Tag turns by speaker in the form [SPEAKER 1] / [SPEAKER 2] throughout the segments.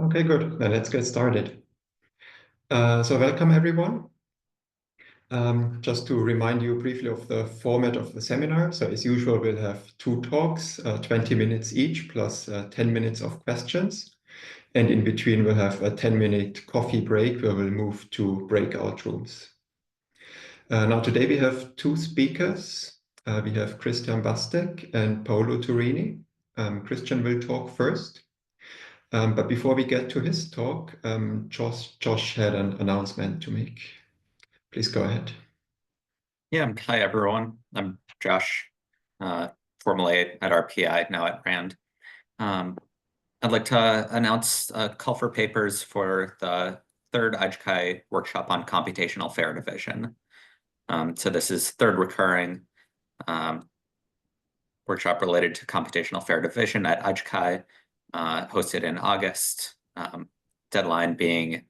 [SPEAKER 1] Okay, good. Then let's get started. So welcome everyone. Just to remind you briefly of the format of the seminar. So as usual, we'll have two talks, 20 minutes each, plus 10 minutes of questions. And in between, we'll have a 10-minute coffee break where we'll move to breakout rooms. Now today we have two speakers. We have Christian Basteck and Paolo Turrini. Christian will talk first. But before we get to his talk, Josh had an announcement to make. Please go ahead.
[SPEAKER 2] Yeah, hi everyone. I'm Josh, formerly at RPI, now at Rand. I'd like to announce a call for papers for the third IJCAI workshop on computational fair division. So this is third recurring workshop related to computational fair division at IJCAI, hosted in August, deadline being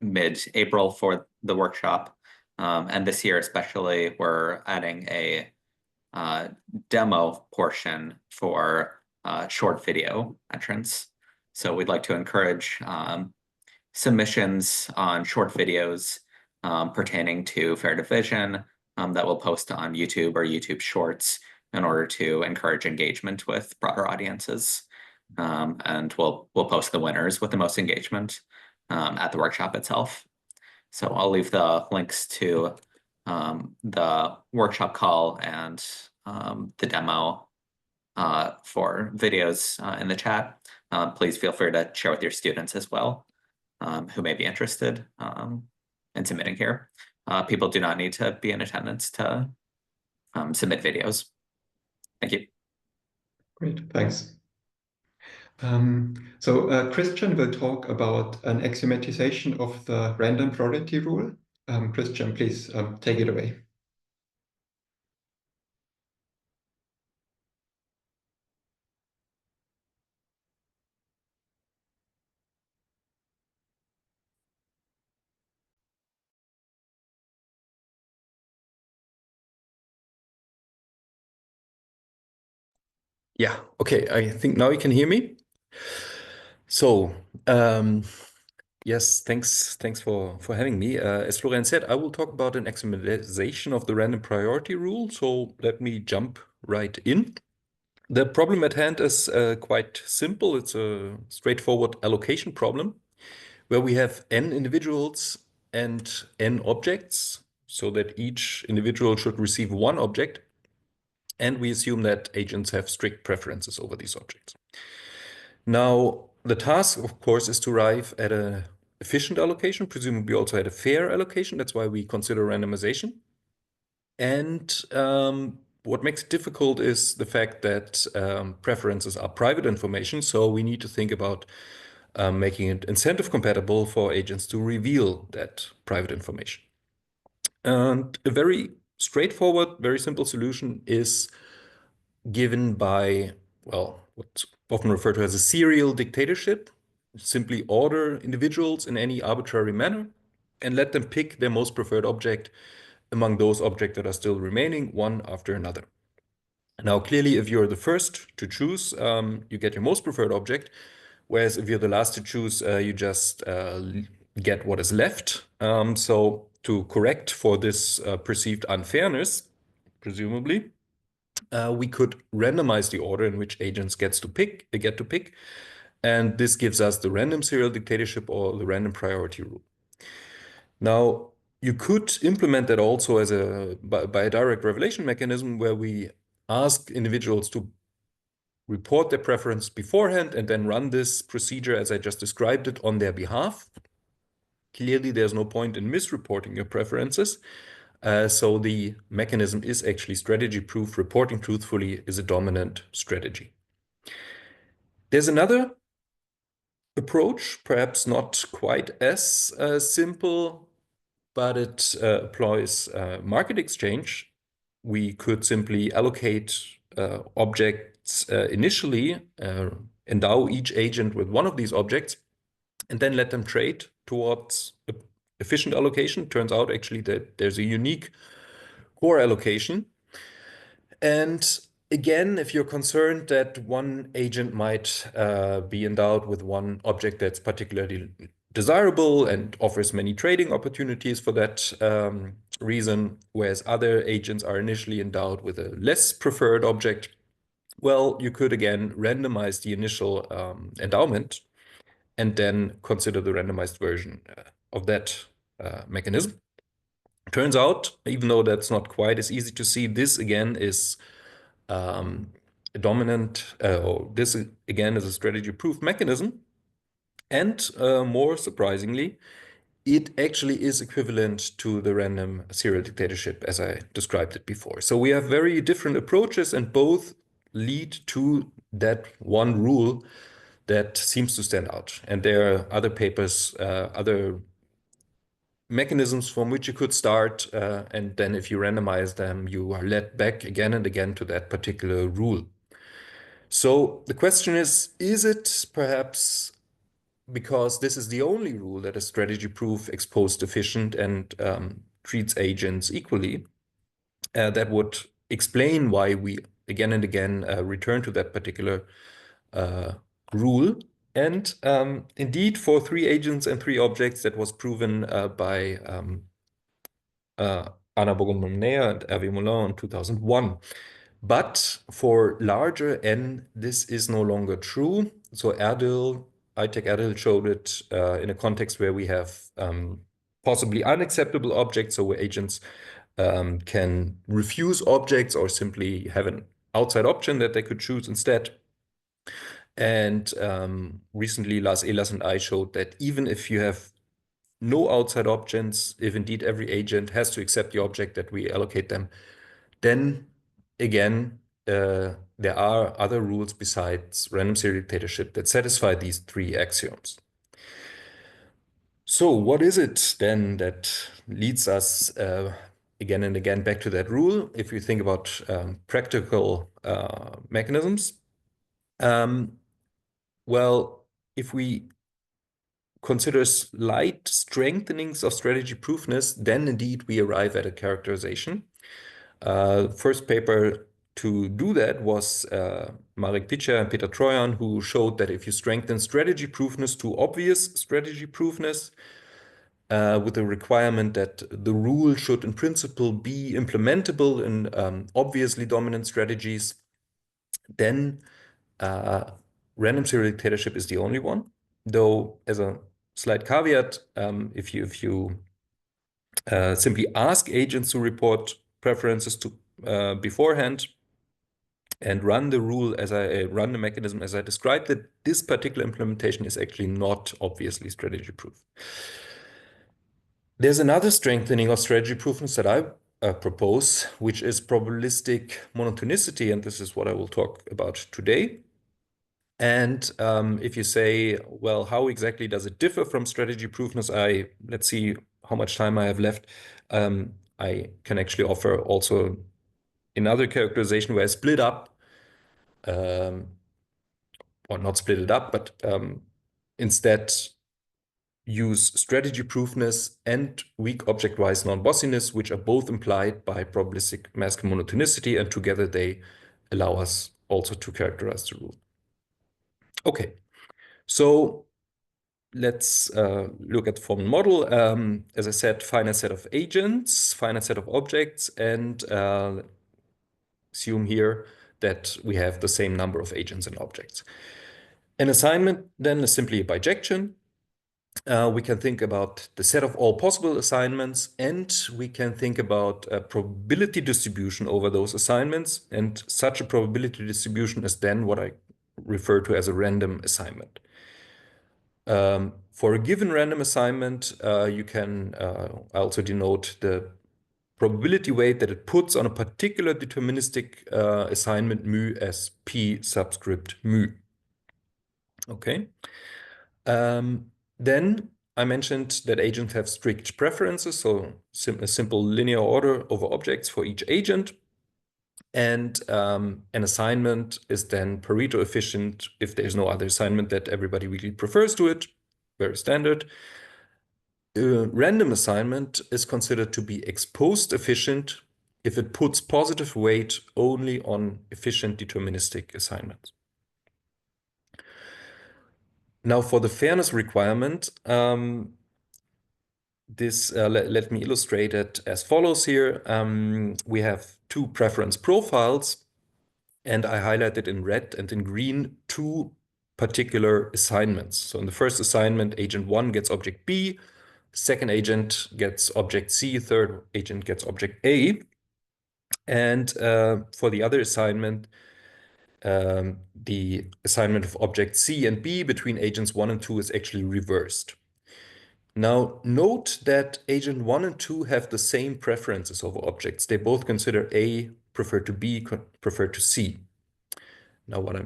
[SPEAKER 2] mid-April for the workshop. And this year especially, we're adding a demo portion for short video entrance. So we'd like to encourage submissions on short videos pertaining to fair division that we'll post on YouTube or YouTube Shorts in order to encourage engagement with broader audiences. And we'll post the winners with the most engagement at the workshop itself. So I'll leave the links to the workshop call and the demo for videos in the chat. Please feel free to share with your students as well who may be interested in submitting here. People do not need to be in attendance to submit videos. Thank you.
[SPEAKER 1] Great, thanks. Christian will talk about an axiomatization of the random probability rule. Christian, please take it away.
[SPEAKER 3] Yeah, okay, I think now you can hear me. So, yes, thanks for having me. As Florian said, I will talk about an axiomatization of the random priority rule. So let me jump right in. The problem at hand is quite simple. It's a straightforward allocation problem where we have n individuals and n objects, so that each individual should receive one object. And we assume that agents have strict preferences over these objects. Now, the task, of course, is to arrive at an efficient allocation, presumably also at a fair allocation. That's why we consider randomization. And what makes it difficult is the fact that preferences are private information. So we need to think about making it incentive compatible for agents to reveal that private information. And a very straightforward, very simple solution is given by, well, what's often referred to as a serial dictatorship. Simply order individuals in any arbitrary manner and let them pick their most preferred object among those objects that are still remaining, one after another. Now, clearly, if you're the first to choose, you get your most preferred object, whereas if you're the last to choose, you just get what is left. So to correct for this perceived unfairness, presumably, we could randomize the order in which agents get to pick, and this gives us the random serial dictatorship or the random priority rule. Now, you could implement that also as by a direct revelation mechanism where we ask individuals to report their preference beforehand and then run this procedure as I just described it on their behalf. Clearly, there's no point in misreporting your preferences. So the mechanism is actually strategy-proof. Reporting truthfully is a dominant strategy. There's another approach, perhaps not quite as simple, but it employs market exchange. We could simply allocate objects initially, endow each agent with one of these objects, and then let them trade towards efficient allocation. Turns out actually that there's a unique core allocation. And Again, if you're concerned that one agent might be endowed with one object that's particularly desirable and offers many trading opportunities for that reason, whereas other agents are initially endowed with a less preferred object, well, you could again randomize the initial endowment and then consider the randomized version of that mechanism. Turns out, even though that's not quite as easy to see, this again is dominant, this again is a strategy-proof mechanism. And more surprisingly, it actually is equivalent to the random serial dictatorship as I described it before. So we have very different approaches and both lead to that one rule that seems to stand out. And there are other papers, other mechanisms from which you could start, and then if you randomize them, you are led back again and again to that particular rule. So the question is it perhaps because this is the only rule that is strategy-proof, exposed efficient, and treats agents equally, that would explain why we again and again return to that particular rule. And indeed, for 3 agents and 3 objects, that was proven by Anna Bogomolnea and Hervé Moulin in 2001. But for larger n, this is no longer true. So Erdős showed it in a context where we have possibly unacceptable objects, so where agents can refuse objects or simply have an outside option that they could choose instead. And recently, Lars Ehlers and I showed that even if you have no outside options, if indeed every agent has to accept the object that we allocate them, then again, there are other rules besides random serial dictatorship that satisfy these 3 axioms. So what is it then that leads us again and again back to that rule? If you think about practical mechanisms, well, if we consider slight strengthenings of strategy proofness, then indeed we arrive at a characterization. First paper to do that was Marek Dicher and Peter Trojan, who showed that if you strengthen strategy proofness to obvious strategy proofness, with the requirement that the rule should in principle be implementable in obviously dominant strategies, then random serial dictatorship is the only one. Though, as a slight caveat, if you simply ask agents to report preferences to beforehand and run the rule as run the mechanism as I described, that this particular implementation is actually not obviously strategy proof. There's another strengthening of strategy proofness that I propose, which is probabilistic monotonicity, and this is what I will talk about today. And if you say, well, how exactly does it differ from strategy proofness? Let's see how much time I have left. I can actually offer also another characterization where I split up, or not split it up, but instead use strategy proofness and weak object-wise non-bossiness, which are both implied by probabilistic Maskin monotonicity, and together they allow us also to characterize the rule. Okay, so let's look at the formal model. As I said, finite set of agents, finite set of objects, and assume here that we have the same number of agents and objects. An assignment then is simply a bijection. We can think about the set of all possible assignments, and we can think about a probability distribution over those assignments. And such a probability distribution is then what I refer to as a random assignment. For a given random assignment, you can also denote the probability weight that it puts on a particular deterministic assignment mu as p subscript mu. Okay. Then I mentioned that agents have strict preferences, so a simple linear order over objects for each agent. And an assignment is then Pareto efficient if there's no other assignment that everybody really prefers to it, very standard. A random assignment is considered to be exposed efficient if it puts positive weight only on efficient deterministic assignments. Now, for the fairness requirement, let me illustrate it as follows here. We have two preference profiles, and I highlighted in red and in green two particular assignments. So in the first assignment, agent 1 gets object B, second agent gets object C, third agent gets object A. And for the other assignment, the assignment of object C and B between agents 1 and 2 is actually reversed. Now, note that agent 1 and 2 have the same preferences over objects. They both consider A preferred to B, preferred to C. Now, what I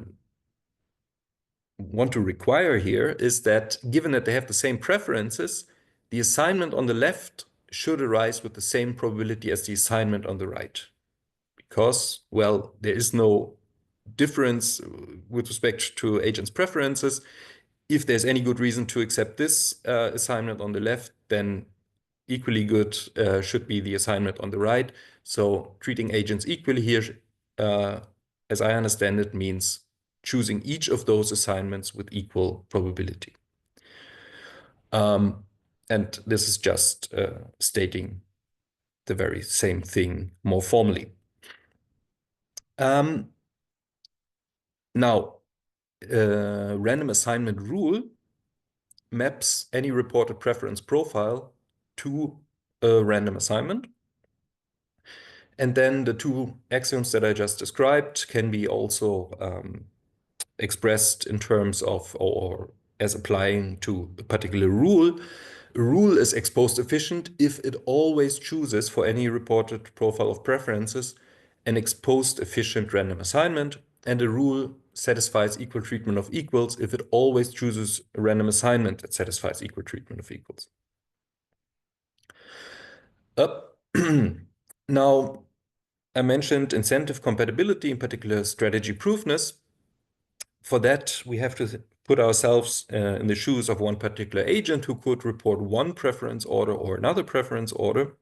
[SPEAKER 3] want to require here is that, given that they have the same preferences, the assignment on the left should arise with the same probability as the assignment on the right. Because, well, there is no difference with respect to agents' preferences. If there's any good reason to accept this assignment on the left, then equally good should be the assignment on the right. So treating agents equally here, as I understand it, means choosing each of those assignments with equal probability. And this is just stating the very same thing more formally. Now, random assignment rule maps any reported preference profile to a random assignment. And then the two axioms that I just described can be also expressed in terms of, or as applying to a particular rule. A rule is exposed efficient if it always chooses for any reported profile of preferences an exposed efficient random assignment, and a rule satisfies equal treatment of equals if it always chooses a random assignment that satisfies equal treatment of equals. Now, I mentioned incentive compatibility, in particular strategy-proofness. For that, we have to put ourselves in the shoes of one particular agent who could report one preference order or another preference order.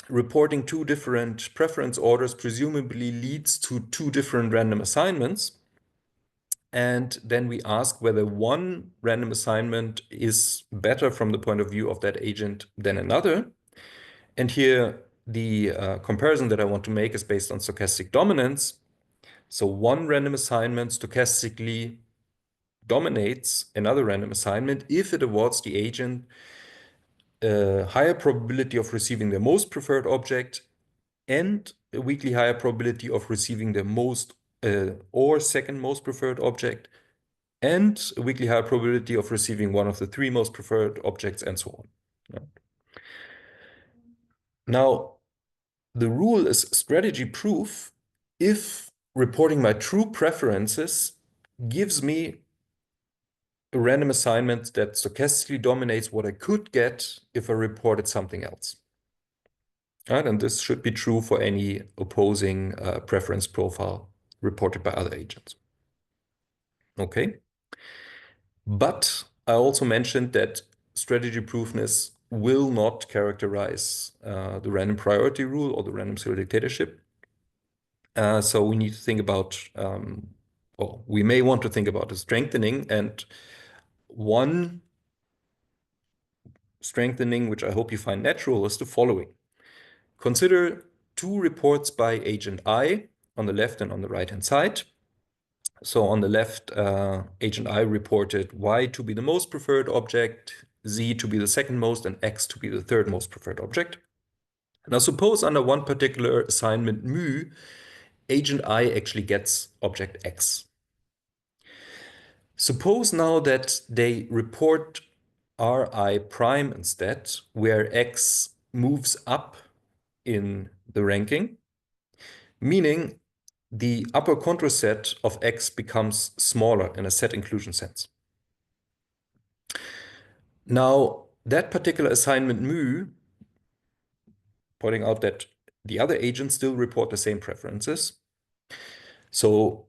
[SPEAKER 3] Reporting two different preference orders presumably leads to two different random assignments. And then we ask whether one random assignment is better from the point of view of that agent than another. And here, the comparison that I want to make is based on stochastic dominance. So one random assignment stochastically dominates another random assignment if it awards the agent a higher probability of receiving the most preferred object and a weakly higher probability of receiving the most or second most preferred object, and a weakly higher probability of receiving one of the three most preferred objects, and so on. Yeah. Now, the rule is strategy proof if reporting my true preferences gives me a random assignment that stochastically dominates what I could get if I reported something else. Right? And this should be true for any opposing preference profile reported by other agents. Okay. But I also mentioned that strategy proofness will not characterize the random priority rule or the random serial dictatorship. So we need to think about, or we may want to think about a strengthening. And one strengthening, which I hope you find natural, is the following. Consider two reports by agent I on the left and on the right-hand side. So on the left, agent I reported Y to be the most preferred object, Z to be the second most, and X to be the third most preferred object. Now suppose under one particular assignment mu, agent I actually gets object X. Suppose now that they report Ri prime instead, where X moves up in the ranking, meaning the upper contraset of X becomes smaller in a set inclusion sense. Now, that particular assignment mu, pointing out that the other agents still report the same preferences. So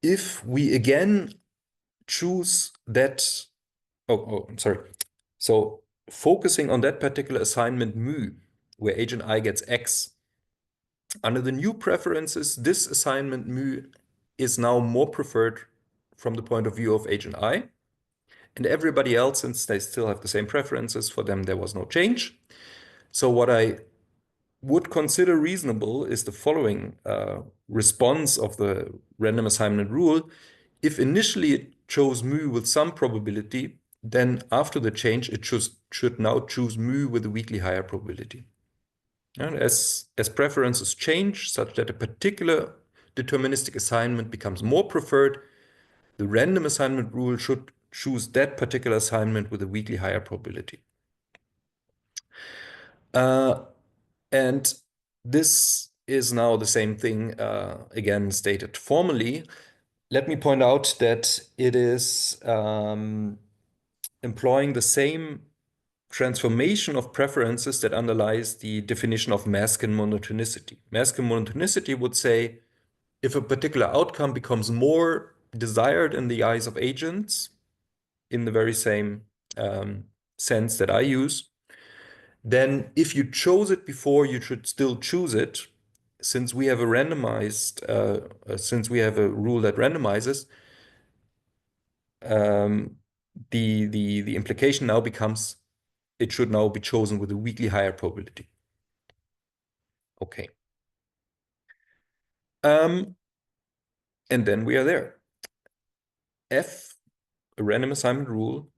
[SPEAKER 3] if we again choose that, I'm sorry. So focusing on that particular assignment mu, where agent I gets X. Under the new preferences, this assignment mu is now more preferred from the point of view of agent I. And everybody else, since they still have the same preferences, for them there was no change. So what I would consider reasonable is the following response of the random assignment rule. If initially it chose mu with some probability, then after the change, it should now choose mu with a weakly higher probability. And as preferences change such that a particular deterministic assignment becomes more preferred, the random assignment rule should choose that particular assignment with a weakly higher probability. And this is now the same thing, again, stated formally. Let me point out that it is employing the same transformation of preferences that underlies the definition of Maskin monotonicity. Maskin monotonicity would say if a particular outcome becomes more desired in the eyes of agents, in the very same sense that I use, then if you chose it before, you should still choose it. Since we have a randomized, since we have a rule that randomizes, the implication now becomes it should now be chosen with a weakly higher probability. Okay. And then we are there. F, a random assignment rule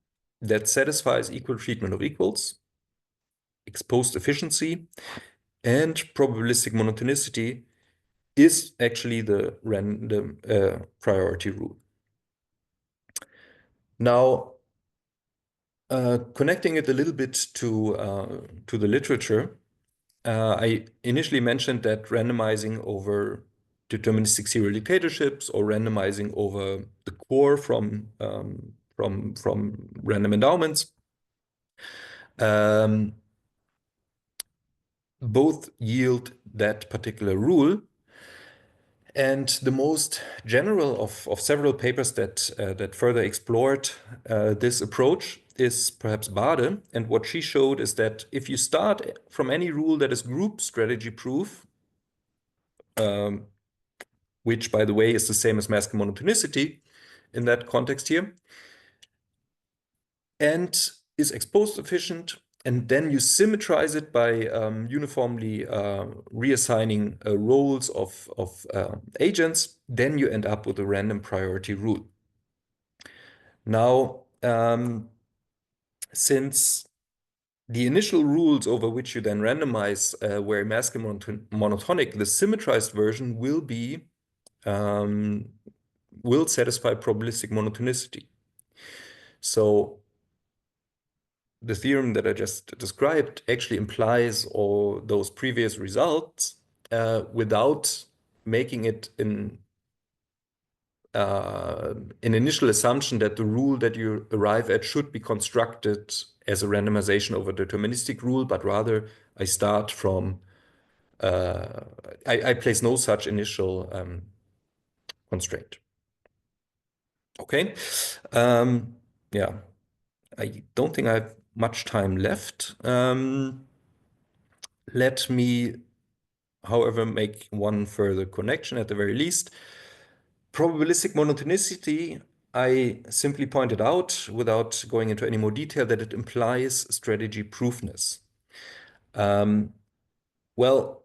[SPEAKER 3] that satisfies equal treatment of equals, exposed efficiency, and probabilistic monotonicity is actually the random priority rule. Now, connecting it a little bit to the literature, I initially mentioned that randomizing over deterministic serial dictatorships or randomizing over the core from random endowments both yield that particular rule. And the most general of several papers that further explored this approach is perhaps Bade. And what she showed is that if you start from any rule that is group strategy proof, which, by the way, is the same as Maskin monotonicity in that context here, and is exposed efficient, and then you symmetrize it by uniformly reassigning roles of agents, then you end up with a random priority rule. Now, since the initial rules over which you then randomize were Maskin monotonic, the symmetrized version will satisfy probabilistic monotonicity. So the theorem that I just described actually implies all those previous results without making it an initial assumption that the rule that you arrive at should be constructed as a randomization over deterministic rule, but rather I start from, I place no such initial constraint. Okay, yeah, I don't think I have much time left. Let me, however, make one further connection at the very least. Probabilistic monotonicity, I simply pointed out without going into any more detail that it implies strategy-proofness. Well,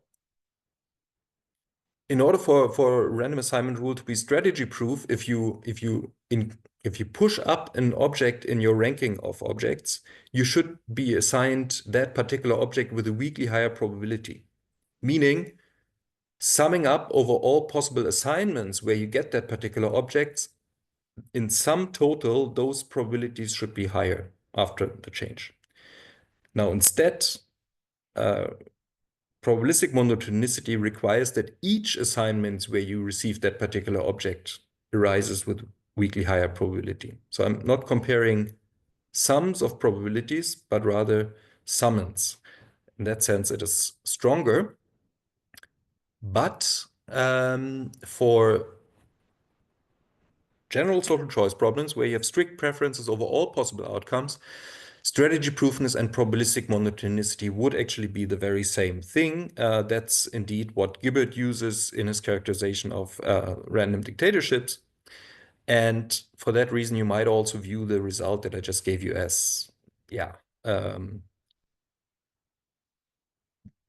[SPEAKER 3] in order for random assignment rule to be strategy-proof, if you push up an object in your ranking of objects, you should be assigned that particular object with a weakly higher probability. Meaning, summing up over all possible assignments where you get that particular object, in sum total, those probabilities should be higher after the change. Now, instead, probabilistic monotonicity requires that each assignment where you receive that particular object arises with weakly higher probability. So I'm not comparing sums of probabilities, but rather summons. In that sense, it is stronger. But for general social choice problems where you have strict preferences over all possible outcomes, Strategy-proofness and probabilistic monotonicity would actually be the very same thing. That's indeed what Gibbard uses in his characterization of random dictatorships. And for that reason, you might also view the result that I just gave you as,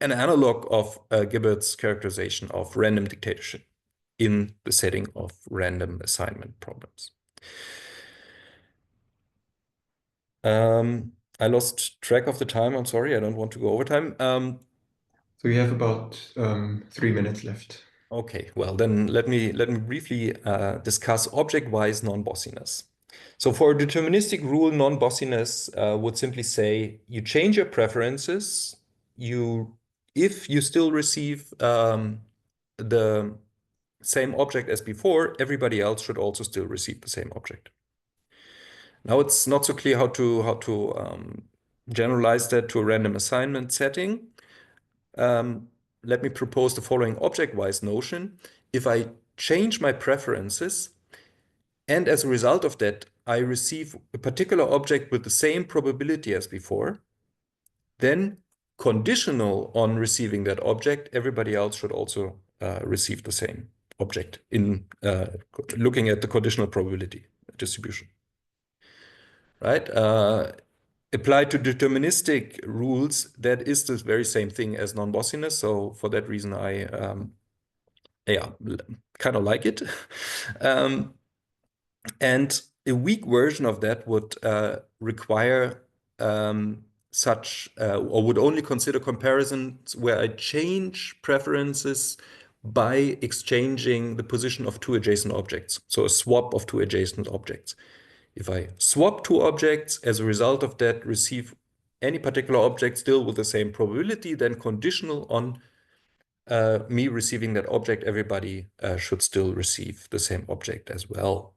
[SPEAKER 3] an analog of Gibbard's characterization of random dictatorship in the setting of random assignment problems. I lost track of the time. I'm sorry. I don't want to go over time.
[SPEAKER 1] So we have about 3 minutes left.
[SPEAKER 3] Okay, well then let me briefly discuss object-wise non-bossiness. So for a deterministic rule, non-bossiness would simply say you change your preferences. If you still receive the same object as before, everybody else should also still receive the same object. Now it's not so clear how to generalize that to a random assignment setting. Let me propose the following object-wise notion. If I change my preferences, and as a result of that, I receive a particular object with the same probability as before, then conditional on receiving that object, everybody else should also receive the same object in looking at the conditional probability distribution. Right? Applied to deterministic rules, that is the very same thing as non-bossiness. So for that reason, I kind of like it. And a weak version of that would require or would only consider comparisons where I change preferences by exchanging the position of two adjacent objects. So a swap of two adjacent objects. If I swap two objects, as a result of that, receive any particular object still with the same probability, then conditional on me receiving that object, everybody should still receive the same object as well.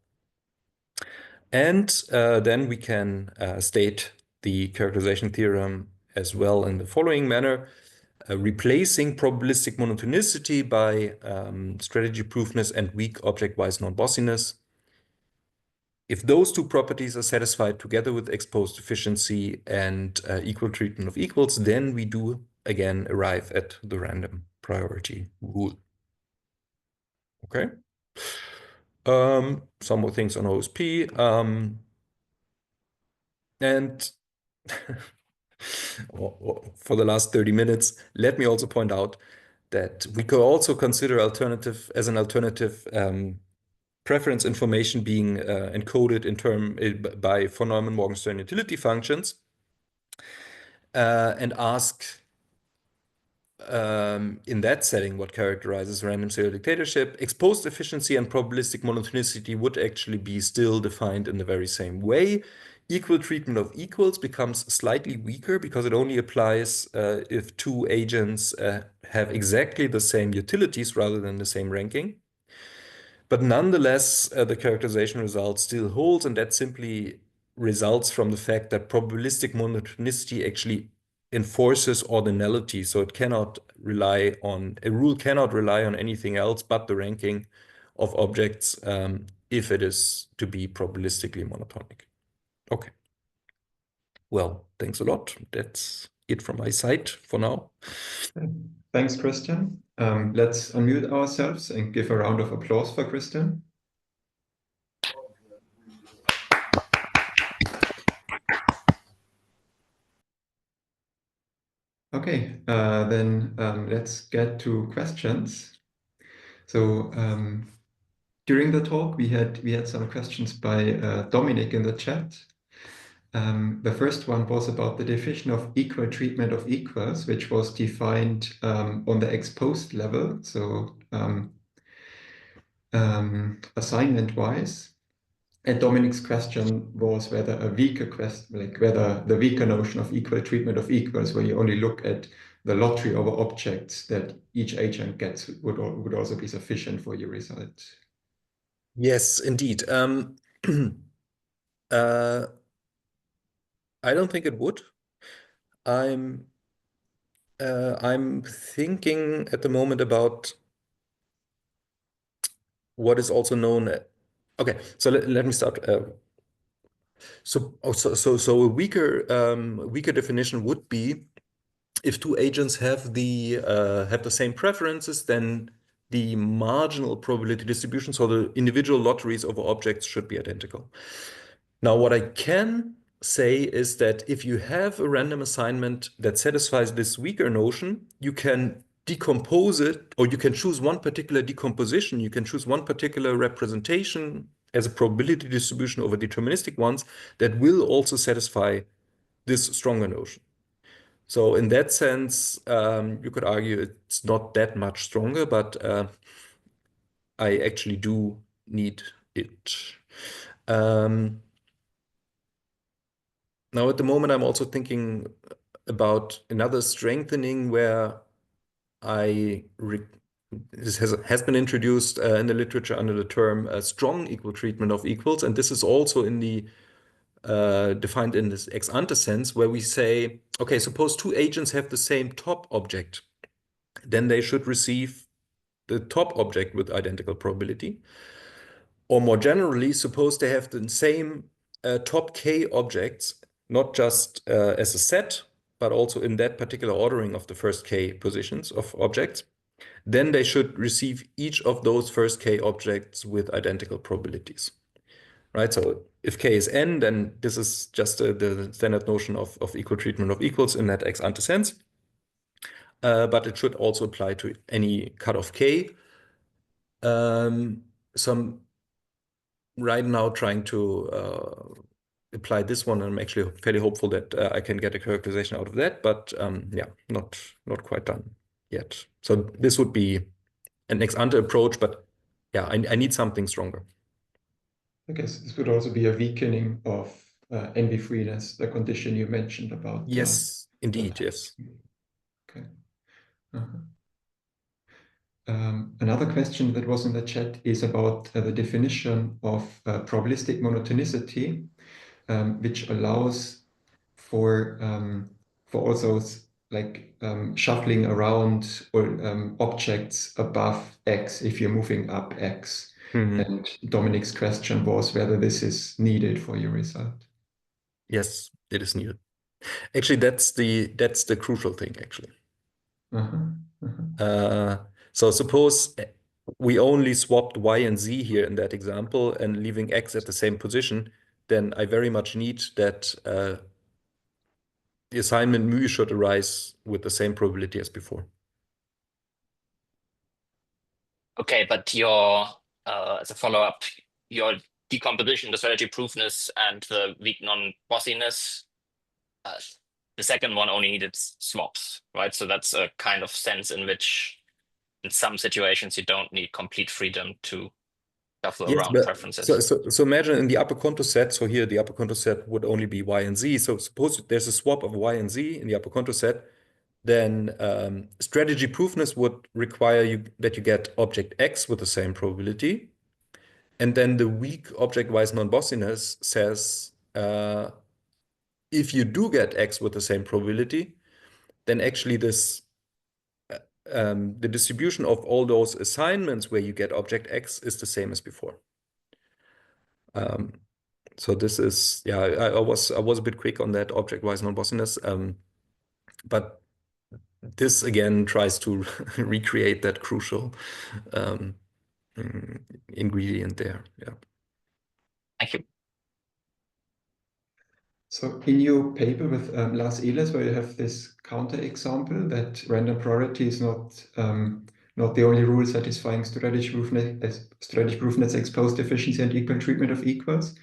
[SPEAKER 3] And then we can state the characterization theorem as well in the following manner. Replacing probabilistic monotonicity by strategy-proofness and weak object-wise non-bossiness. If those two properties are satisfied together with exposed efficiency and equal treatment of equals, then we do again arrive at the random priority rule. Okay. Some more things on OSP. And for the last 30 minutes, let me also point out that we could also consider an alternative preference information being encoded by von Neumann-Morgenstern utility functions and ask in that setting what characterizes random serial dictatorship. Exposed efficiency and probabilistic monotonicity would actually be still defined in the very same way. Equal treatment of equals becomes slightly weaker because it only applies if two agents have exactly the same utilities rather than the same ranking. But nonetheless, the characterization result still holds, and that simply results from the fact that probabilistic monotonicity actually enforces ordinality. So a rule cannot rely on anything else but the ranking of objects if it is to be probabilistically monotonic. Okay. Well, thanks a lot. That's it from my side for now.
[SPEAKER 1] Thanks, Christian. Let's unmute ourselves and give a round of applause for Christian. Okay, then let's get to questions. So during the talk, we had some questions by Dominic in the chat. The first one was about the definition of equal treatment of equals, which was defined on the exposed level, so assignment-wise. And Dominic's question was whether whether the weaker notion of equal treatment of equals, where you only look at the lottery over objects that each agent gets, would also be sufficient for your result.
[SPEAKER 3] Yes, indeed. I don't think it would. I'm thinking at the moment about what is also known. Okay, so let me start. So a weaker definition would be if two agents have the same preferences, then the marginal probability distribution, so the individual lotteries over objects, should be identical. Now, what I can say is that if you have a random assignment that satisfies this weaker notion, you can decompose it, or you can choose one particular decomposition. You can choose one particular representation as a probability distribution over deterministic ones that will also satisfy this stronger notion. So in that sense, you could argue it's not that much stronger, but I actually do need it. Now, at the moment, I'm also thinking about another strengthening where this has been introduced in the literature under the term strong equal treatment of equals, and this is also in the defined in this ex ante sense, where we say, okay, suppose two agents have the same top object, then they should receive the top object with identical probability. Or more generally, suppose they have the same top k objects, not just as a set, but also in that particular ordering of the first k positions of objects, then they should receive each of those first k objects with identical probabilities. Right? So if k is n, then this is just the standard notion of equal treatment of equals in that ex ante sense. But it should also apply to any cutoff k. So I'm right now trying to apply this one, and I'm actually fairly hopeful that I can get a characterization out of that, but yeah, not quite done yet. So this would be an ex ante approach, but yeah, I need something stronger.
[SPEAKER 1] I guess this would also be a weakening of envy freeness, the condition you mentioned about.
[SPEAKER 3] Yes, indeed, yes.
[SPEAKER 1] Okay. Another question that was in the chat is about the definition of probabilistic monotonicity, which allows for all those like shuffling around or objects above X if you're moving up X. And Dominic's question was whether this is needed for your result.
[SPEAKER 3] Yes, it is needed. Actually, that's the crucial thing, actually. So suppose we only swapped y and z here in that example and leaving x at the same position, then I very much need that the assignment mu should arise with the same probability as before.
[SPEAKER 4] Okay, but your as a follow-up, your decomposition, the strategy-proofness and the weak non-bossiness, the second one only needed swaps, right? So that's a kind of sense in which in some situations you don't need complete freedom to shuffle
[SPEAKER 3] Yes,
[SPEAKER 4] around preferences.
[SPEAKER 3] so imagine in the upper contour set, so here the upper contour set would only be y and z. So suppose there's a swap of y and z in the upper contour set, then strategy proofness would require that you get object x with the same probability. And then the weak object-wise non-bossiness says if you do get x with the same probability, then actually this the distribution of all those assignments where you get object x is the same as before. So this is, yeah, I was a bit quick on that object-wise non-bossiness, but this again tries to recreate that crucial ingredient there. Yeah.
[SPEAKER 4] Thank you.
[SPEAKER 1] So in your paper with Lars Ehlers, where you have this counterexample that random priority is not the only rule satisfying strategy-proofness, exposed efficiency, and equal treatment of equals.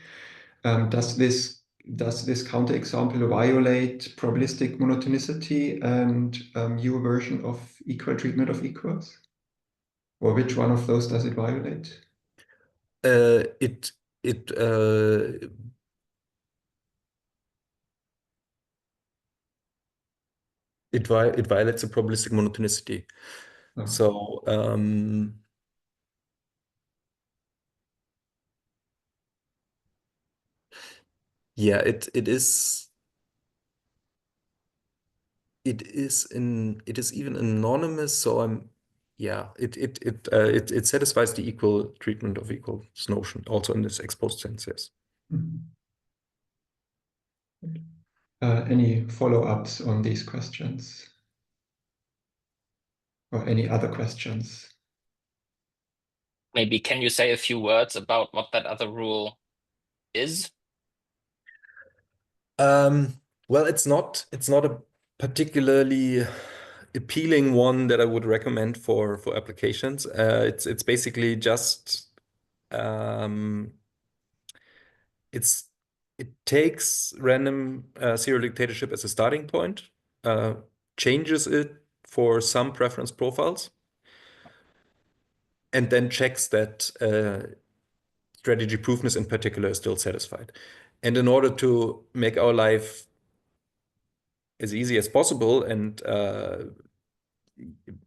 [SPEAKER 1] Does this counterexample violate probabilistic monotonicity and your version of equal treatment of equals? Or which one of those does it violate?
[SPEAKER 3] It violates the probabilistic monotonicity.
[SPEAKER 1] Oh.
[SPEAKER 3] So yeah, it is even anonymous. So it satisfies the equal treatment of equals notion also in this exposed sense. Yes.
[SPEAKER 1] Any follow-ups on these questions? Or any other questions?
[SPEAKER 4] Maybe can you say a few words about what that other rule is?
[SPEAKER 3] Well, it's not a particularly appealing one that I would recommend for applications. It's basically just it takes random serial dictatorship as a starting point, changes it for some preference profiles, and then checks that strategy proofness in particular is still satisfied. And in order to make our life as easy as possible and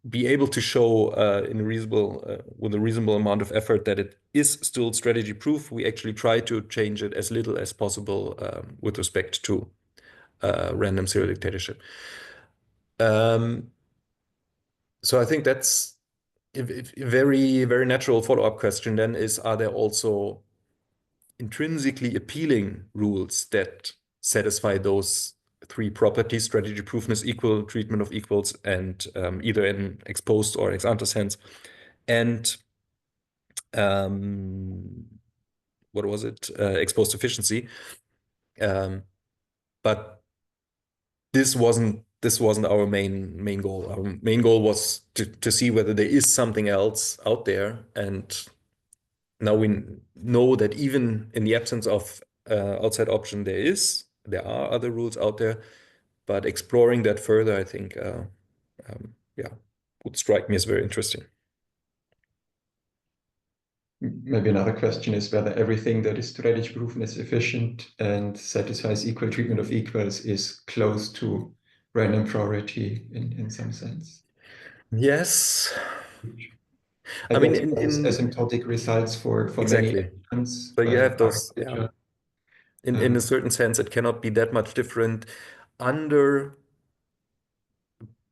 [SPEAKER 3] be able to show in a reasonable with a reasonable amount of effort that it is still strategy proof, we actually try to change it as little as possible with respect to random serial dictatorship. So I think that's a very natural follow-up question then is, are there also intrinsically appealing rules that satisfy those three properties: strategy proofness, equal treatment of equals, and either in exposed or ex ante sense, and what was it? Exposed efficiency. But this wasn't our main goal. Our main goal was to see whether there is something else out there, and now we know that even in the absence of outside option, there are other rules out there, but exploring that further, I think, yeah, would strike me as very interesting.
[SPEAKER 1] Maybe another question is whether everything that is strategy proofness efficient and satisfies equal treatment of equals is close to random priority in some sense.
[SPEAKER 3] Yes.
[SPEAKER 1] I mean, in asymptotic results for
[SPEAKER 3] exactly.
[SPEAKER 1] many elements.
[SPEAKER 3] So you have those, yeah. In a certain sense, it cannot be that much different under,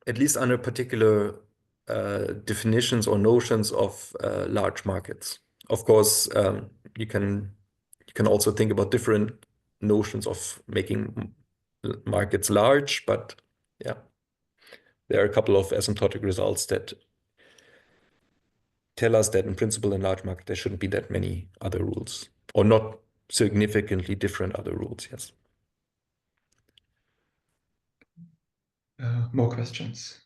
[SPEAKER 3] at least under particular definitions or notions of large markets. Of course, you can also think about different notions of making markets large, but yeah, there are a couple of asymptotic results that tell us that in principle in large market there shouldn't be that many other rules, or not significantly different other rules. Yes.
[SPEAKER 1] More questions?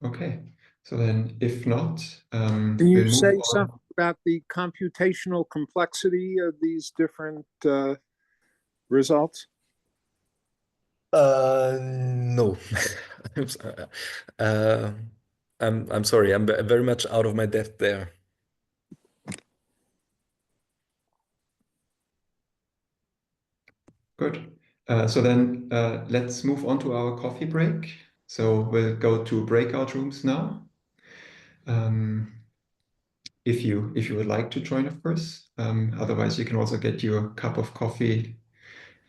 [SPEAKER 1] Okay, so then if not,
[SPEAKER 5] can you say something about the computational complexity of these different results?
[SPEAKER 3] No. I'm sorry. I'm very much out of my depth there.
[SPEAKER 1] Good. So then let's move on to our coffee break. So we'll go to breakout rooms now. If you would like to join, of course. Otherwise, you can also get your cup of coffee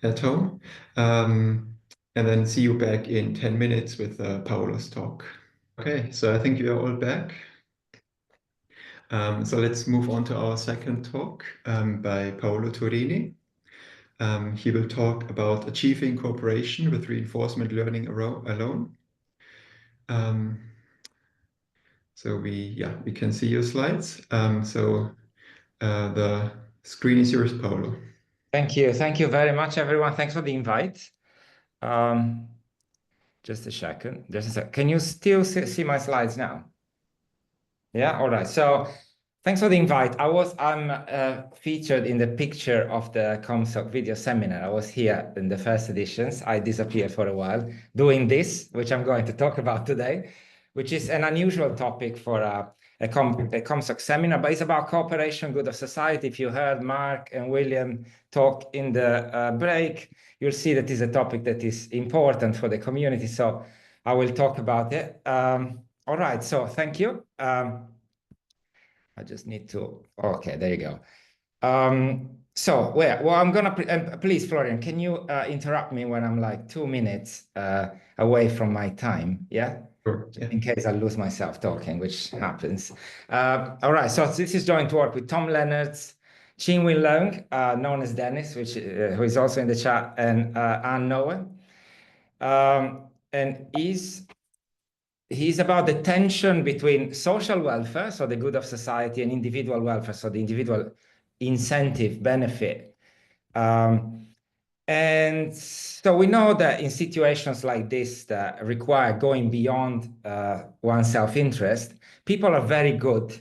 [SPEAKER 1] at home. And then see you back in 10 minutes with Paolo's talk. Okay, so I think you are all back. So let's move on to our second talk by Paolo Turrini. He will talk about achieving cooperation with reinforcement learning alone. So we can see your slides. So the screen is yours, Paolo.
[SPEAKER 6] Thank you. Thank you very much, everyone. Thanks for the invite. Just a second. Can you still see my slides now? Yeah, all right. So thanks for the invite. I'm featured in the picture of the COMSOC video seminar. I was here in the first editions. I disappeared for a while doing this, which I'm going to talk about today, which is an unusual topic for a COMSOC seminar, but it's about cooperation, good of society. If you heard Mark and William talk in the break, you'll see that is a topic that is important for the community. So I will talk about it. All right, so thank you. I just need to, okay, there you go. Well, I'm gonna, please, Florian, can you interrupt me when I'm like 2 minutes away from my time, yeah?
[SPEAKER 1] Sure, yeah.
[SPEAKER 6] In case I lose myself talking, which happens. All right, so this is joint work with Tom Leonard's, Chin-Win Leung, known as Dennis, who is also in the chat, and Anne Noe. And he's about the tension between social welfare, so the good of society, and individual welfare, so the individual incentive benefit. And so we know that in situations like this that require going beyond one's self-interest, people are very good,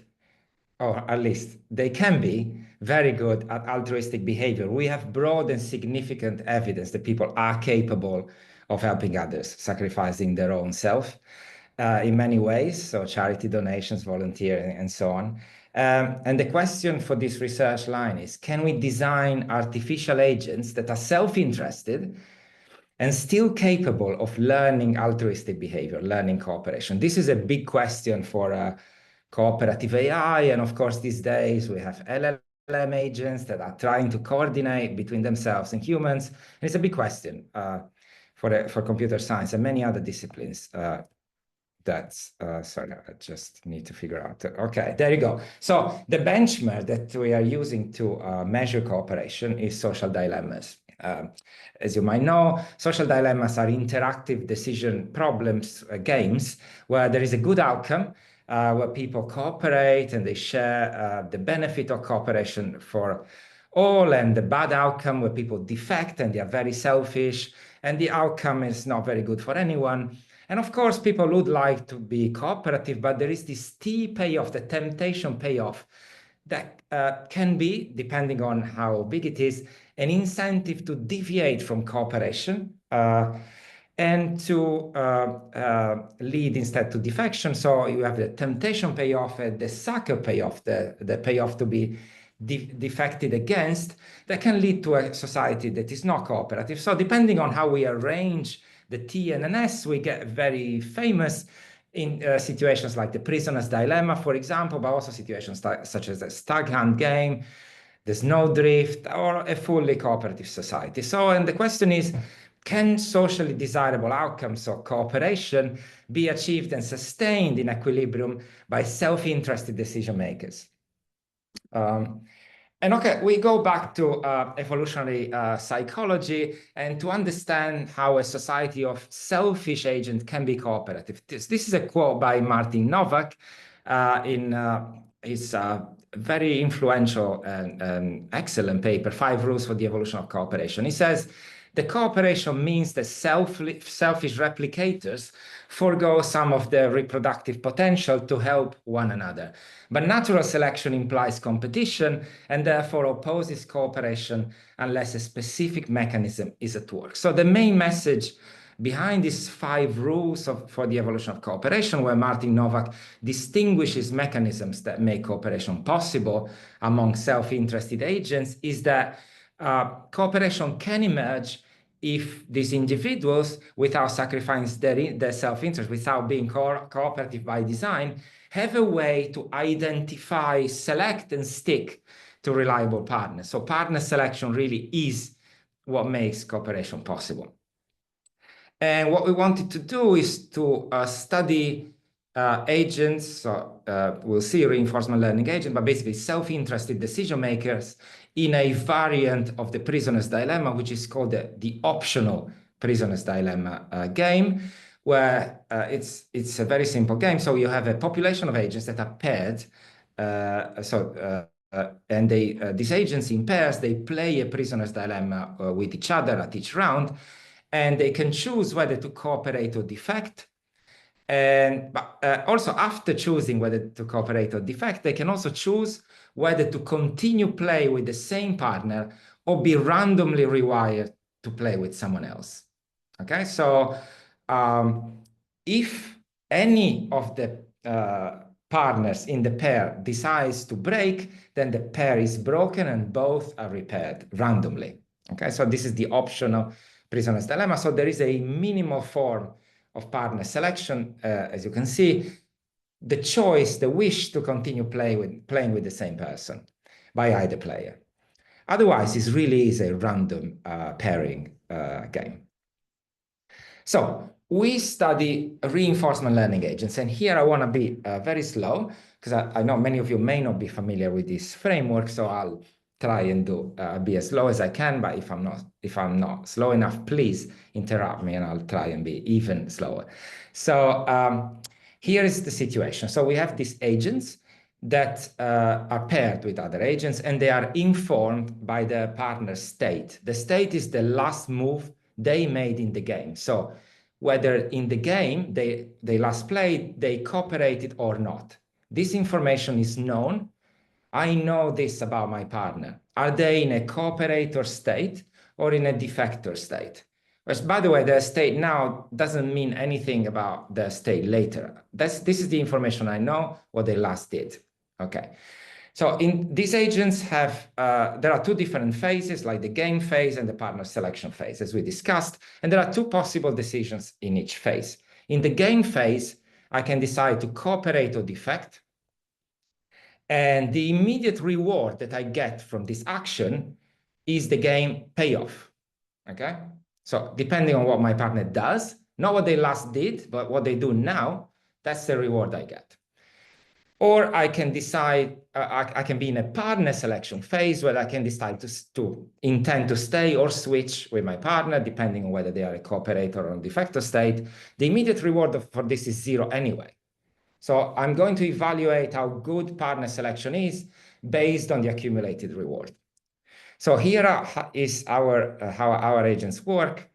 [SPEAKER 6] or at least they can be very good at altruistic behavior. We have broad and significant evidence that people are capable of helping others, sacrificing their own self in many ways, so charity donations, volunteering, and so on. And the question for this research line is, can we design artificial agents that are self-interested and still capable of learning altruistic behavior, learning cooperation? This is a big question for cooperative AI. And of course, these days we have LLM agents that are trying to coordinate between themselves and humans. And it's a big question for computer science and many other disciplines. Sorry, I just need to figure out. Okay, there you go. So the benchmark that we are using to measure cooperation is social dilemmas. As you might know, social dilemmas are interactive decision problems, games, where there is a good outcome, where people cooperate and they share the benefit of cooperation for all, and the bad outcome where people defect and they are very selfish, and the outcome is not very good for anyone. And of course, people would like to be cooperative, but there is this T payoff, the temptation payoff, that can be, depending on how big it is, an incentive to deviate from cooperation and to lead instead to defection. So you have the temptation payoff and the sucker payoff, the payoff to be defected against, that can lead to a society that is not cooperative. So depending on how we arrange the T and an S, we get very famous in situations like the prisoner's dilemma, for example, but also situations such as the stag hunt game, the snowdrift, or a fully cooperative society. So, and the question is, can socially desirable outcomes of cooperation be achieved and sustained in equilibrium by self-interested decision makers? And okay, we go back to evolutionary psychology and to understand how a society of selfish agents can be cooperative. This is a quote by Martin Novak in his very influential and excellent paper, 5 Rules for the Evolution of Cooperation. He says, the cooperation means that selfish replicators forego some of their reproductive potential to help one another. But natural selection implies competition and therefore opposes cooperation unless a specific mechanism is at work. So the main message behind these 5 rules for the evolution of cooperation, where Martin Novak distinguishes mechanisms that make cooperation possible among self-interested agents, is that cooperation can emerge if these individuals, without sacrificing their self-interest, without being cooperative by design, have a way to identify, select, and stick to reliable partners. So partner selection really is what makes cooperation possible. And what we wanted to do is to study agents, so we'll see reinforcement learning agent, but basically self-interested decision makers in a variant of the prisoner's dilemma, which is called the optional prisoner's dilemma game, where it's a very simple game. So you have a population of agents that are paired, and these agents in pairs, they play a prisoner's dilemma with each other at each round, and they can choose whether to cooperate or defect. But also after choosing whether to cooperate or defect, they can also choose whether to continue play with the same partner or be randomly rewired to play with someone else. Okay, so if any of the partners in the pair decides to break, then the pair is broken and both are repaired randomly. Okay, so this is the optional prisoner's dilemma. So there is a minimal form of partner selection, as you can see, the choice, the wish to continue playing with the same person by either player. Otherwise, it really is a random pairing game. So we study reinforcement learning agents, and here I want to be very slow because I know many of you may not be familiar with this framework, so I'll try and be as slow as I can, but if I'm not slow enough, please interrupt me and I'll try and be even slower. So here is the situation. So we have these agents that are paired with other agents, and they are informed by the partner state. The state is the last move they made in the game. So whether in the game they last played, they cooperated or not. This information is known. I know this about my partner. Are they in a cooperator state or in a defector state? Which, by the way, the state now doesn't mean anything about the state later. This is the information I know, what they last did. Okay. So in these agents have, there are two different phases, like the game phase and the partner selection phase, as we discussed. And there are two possible decisions in each phase. In the game phase, I can decide to cooperate or defect. And the immediate reward that I get from this action is the game payoff. Okay? So depending on what my partner does, not what they last did, but what they do now, that's the reward I get. Or I can decide, I can be in a partner selection phase where I can decide to intend to stay or switch with my partner, depending on whether they are a cooperator or a defector state. The immediate reward for this is 0 anyway. So I'm going to evaluate how good partner selection is based on the accumulated reward. So here is how our agents work.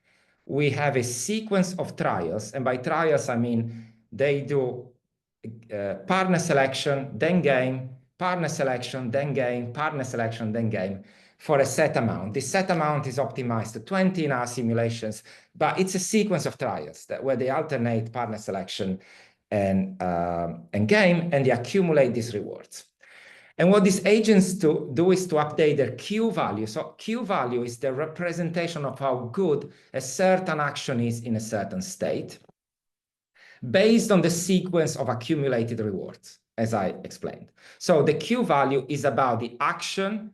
[SPEAKER 6] We have a sequence of trials, and by trials, I mean they do partner selection, then game, partner selection, then game, partner selection, then game for a set amount. This set amount is optimized to 20 in our simulations, but it's a sequence of trials where they alternate partner selection and game, and they accumulate these rewards. And what these agents do is to update their Q value. So Q value is the representation of how good a certain action is in a certain state, based on the sequence of accumulated rewards, as I explained. So the Q value is about the action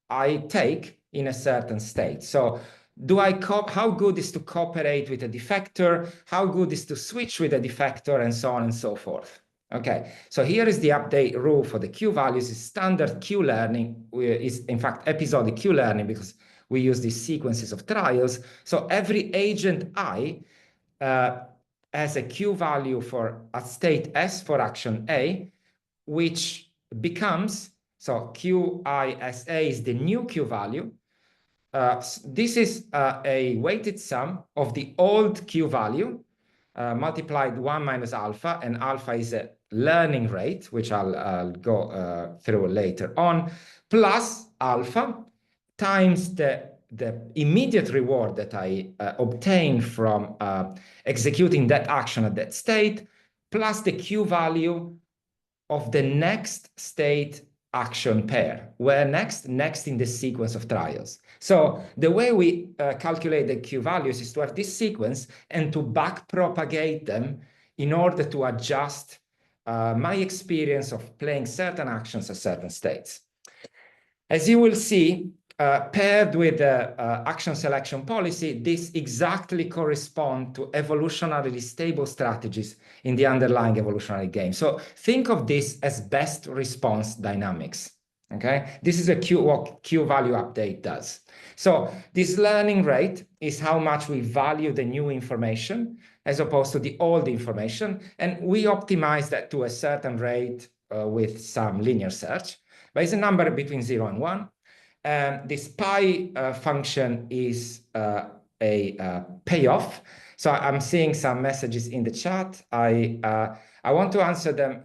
[SPEAKER 6] I take in a certain state. So how good is to cooperate with a defector? How good is to switch with a defector, and so on and so forth? Okay, so here is the update rule for the Q values. Is standard Q learning, is in fact episodic Q learning, because we use these sequences of trials. So every agent I has a Q value for a state S for action A, which becomes, so QISA is the new Q value. This is a weighted sum of the old Q value multiplied 1 minus alpha, and alpha is a learning rate, which I'll go through later on, plus alpha times the immediate reward that I obtain from executing that action at that state, plus the Q value of the next state action pair. Where next in the sequence of trials. So the way we calculate the Q values is to have this sequence and to back propagate them in order to adjust my experience of playing certain actions at certain states. As you will see, paired with the action selection policy, this exactly corresponds to evolutionarily stable strategies in the underlying evolutionary game. So think of this as best response dynamics. Okay, this is what Q value update does. So this learning rate is how much we value the new information as opposed to the old information, and we optimize that to a certain rate with some linear search. But it's a number between 0 and 1. This pi function is a payoff. So I'm seeing some messages in the chat. I want to answer them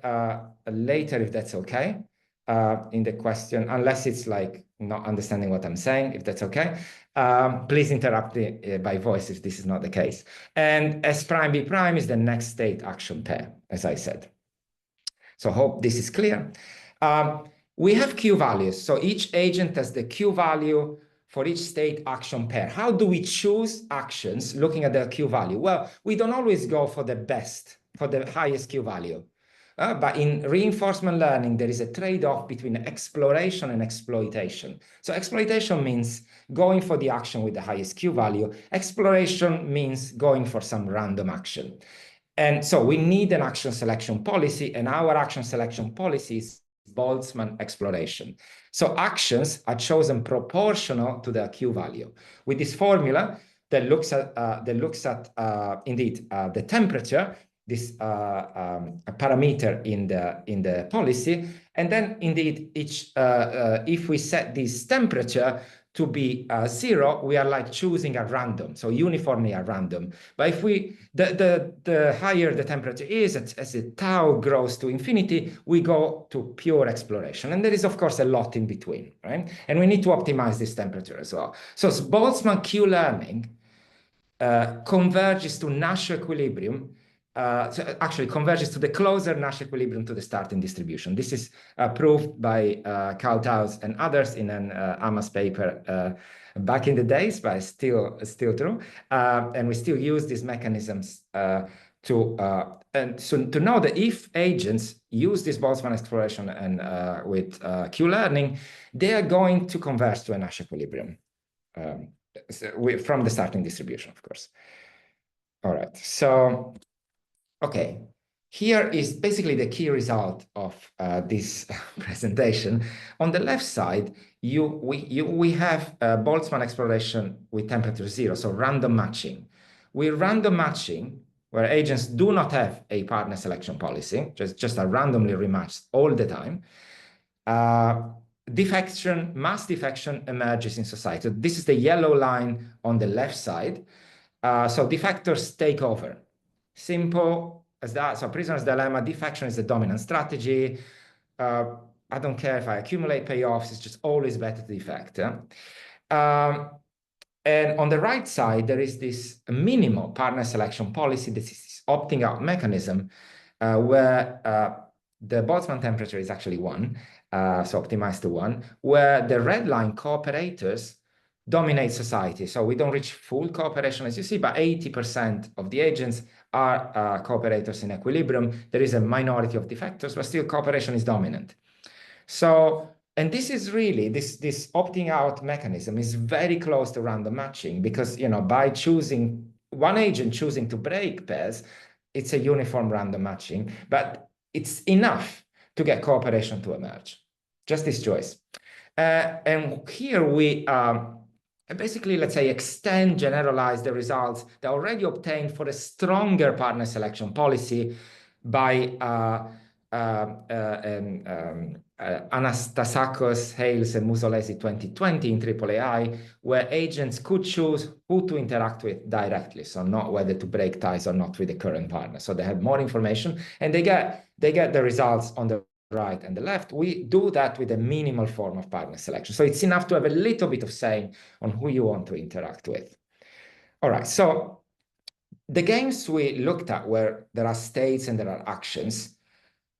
[SPEAKER 6] later, if that's okay, in the question, unless it's like not understanding what I'm saying, if that's okay. Please interrupt by voice if this is not the case. And S prime B prime is the next state action pair, as I said. So hope this is clear. We have Q values. So each agent has the Q value for each state action pair. How do we choose actions looking at the Q value? Well, we don't always go for the best, for the highest Q value. But in reinforcement learning, there is a trade-off between exploration and exploitation. So exploitation means going for the action with the highest Q value. Exploration means going for some random action. And so we need an action selection policy, and our action selection policy is Boltzmann exploration. So actions are chosen proportional to their Q value. With this formula that looks at indeed the temperature, this parameter in the policy, and then indeed each if we set this temperature to be 0, we are like choosing at random, so uniformly at random. But if we the higher the temperature is, as the tau grows to infinity, we go to pure exploration, and there is of course a lot in between, right? And we need to optimize this temperature as well. So Boltzmann Q learning converges to Nash equilibrium. So actually converges to the closer Nash equilibrium to the starting distribution. This is proved by Carl Taus and others in an Amas paper back in the days, but still true. And we still use these mechanisms to know that if agents use this Boltzmann exploration and with Q learning, they are going to converge to a Nash equilibrium from the starting distribution, of course. All right, so okay, here is basically the key result of this presentation. On the left side, we have Boltzmann exploration with temperature 0, so random matching. With random matching, where agents do not have a partner selection policy, just are randomly rematched all the time, mass defection emerges in society. This is the yellow line on the left side. So defectors take over. Simple as that. So prisoner's dilemma, defection is the dominant strategy. I don't care if I accumulate payoffs, it's just always better to defect. And on the right side, there is this minimal partner selection policy. This is this opting out mechanism where the Boltzmann temperature is actually 1, so optimized to 1, where the red line cooperators dominate society. So we don't reach full cooperation, as you see, but 80% of the agents are cooperators in equilibrium. There is a minority of defectors, but still cooperation is dominant. So, and this is really, this opting out mechanism is very close to random matching because, you know, by choosing one agent choosing to break pairs, it's a uniform random matching, but it's enough to get cooperation to emerge. Just this choice. And here we basically, let's say, generalize the results that are already obtained for a stronger partner selection policy by Anastasakos, Hales, and Musolesi 2020 in AAAI, where agents could choose who to interact with directly, so not whether to break ties or not with the current partner. So they have more information, and they get the results on the right and the left. We do that with a minimal form of partner selection. So it's enough to have a little bit of saying on who you want to interact with. All right, so the games we looked at where there are states and there are actions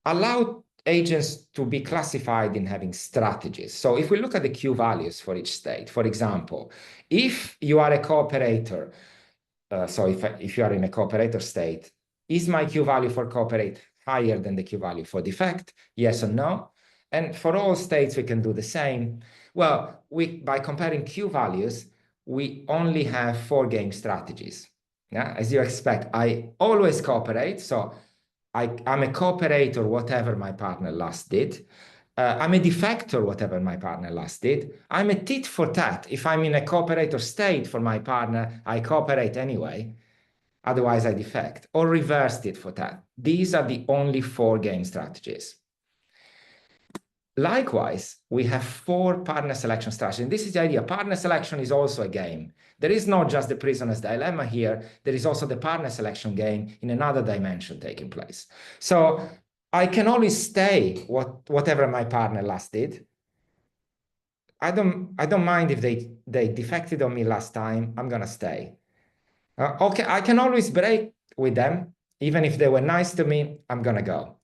[SPEAKER 6] allow agents to be classified in having strategies. So if we look at the Q values for each state, for example, if you are a cooperator, so if you are in a cooperator state, is my Q value for cooperate higher than the Q value for defect? Yes or no? And for all states, we can do the same. Well, by comparing Q values, we only have 4 game strategies. Yeah, as you expect, I always cooperate. So I'm a cooperator, whatever my partner last did. I'm a defector, whatever my partner last did. I'm a tit for tat. If I'm in a cooperator state for my partner, I cooperate anyway. Otherwise, I defect. Or reverse tit for tat. These are the only 4 game strategies. Likewise, we have 4 partner selection strategies. And this is the idea. Partner selection is also a game. There is not just the prisoner's dilemma here. There is also the partner selection game in another dimension taking place. So I can always stay whatever my partner last did. I don't mind if they defected on me last time. I'm going to stay. Okay, I can always break with them. Even if they were nice to me, I'm going to go.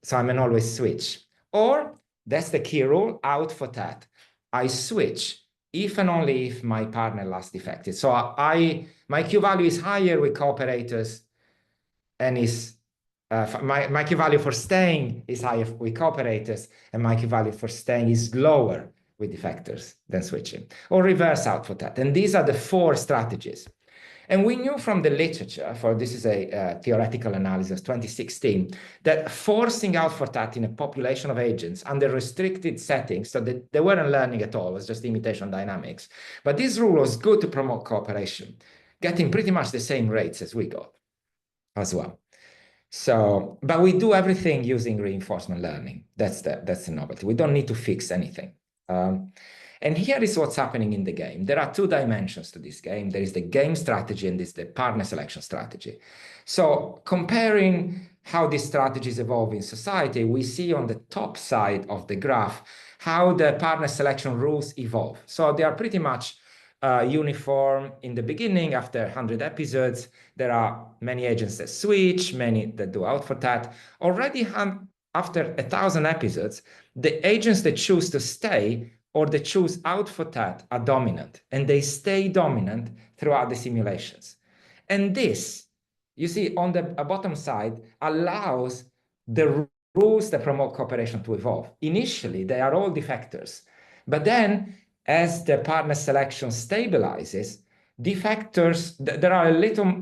[SPEAKER 6] So I'm an always switch. Or, that's the key rule, out for tat. I switch if and only if my partner last defected. So my Q value is higher with cooperators and is my Q value for staying is higher with cooperators, and my Q value for staying is lower with defectors than switching. Or reverse out for tat. And these are the 4 strategies. And we knew from the literature, for this is a theoretical analysis, 2016, that forcing out for that in a population of agents under restricted settings, so that they weren't learning at all, it was just imitation dynamics. But this rule was good to promote cooperation, getting pretty much the same rates as we got as well. So, but we do everything using reinforcement learning. That's the novelty. We don't need to fix anything. And here is what's happening in the game. There are two dimensions to this game. There is the game strategy and there's the partner selection strategy. So comparing how these strategies evolve in society, we see on the top side of the graph how the partner selection rules evolve. So they are pretty much uniform in the beginning. After 100 episodes, there are many agents that switch, many that do out for that. Already after 1,000 episodes, the agents that choose to stay or they choose out for that are dominant, and they stay dominant throughout the simulations. And this, you see on the bottom side, allows the rules that promote cooperation to evolve. Initially, they are all defectors, but then as the partner selection stabilizes, defectors, there are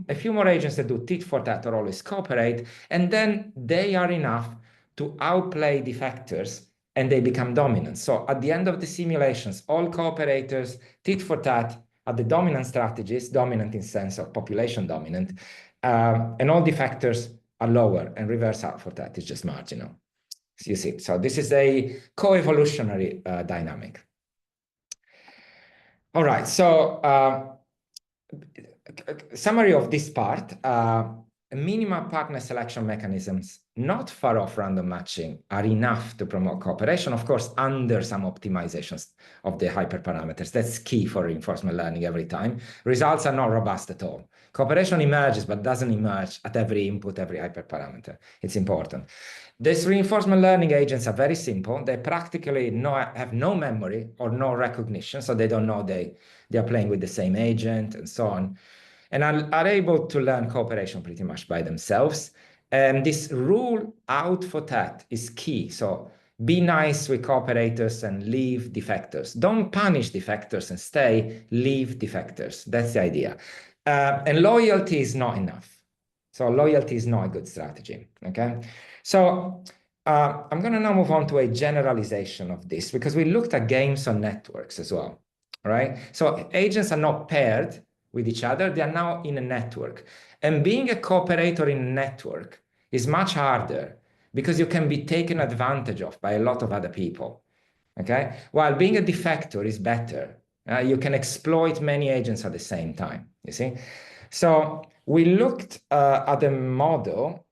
[SPEAKER 6] a few more agents that do tit for tat or always cooperate, and then they are enough to outplay defectors and they become dominant. So at the end of the simulations, all cooperators, tit for tat, are the dominant strategies, dominant in sense of population dominant, and all defectors are lower, and reverse out for that is just marginal. You see, so this is a co-evolutionary dynamic. All right, so summary of this part, minimal partner selection mechanisms not far off random matching are enough to promote cooperation, of course, under some optimizations of the hyperparameters. That's key for reinforcement learning every time. Results are not robust at all. Cooperation emerges, but doesn't emerge at every input, every hyperparameter. It's important. These reinforcement learning agents are very simple. They practically have no memory or no recognition, so they don't know they are playing with the same agent and so on, and are able to learn cooperation pretty much by themselves. And this rule out for that is key. So be nice with cooperators and leave defectors. Don't punish defectors and stay, leave defectors. That's the idea. And loyalty is not enough. So loyalty is not a good strategy, okay? So I'm going to now move on to a generalization of this, because we looked at games on networks as well, right? So agents are not paired with each other, they are now in a network. And being a cooperator in a network is much harder because you can be taken advantage of by a lot of other people, okay? While being a defector is better. You can exploit many agents at the same time, you see? So we looked at a model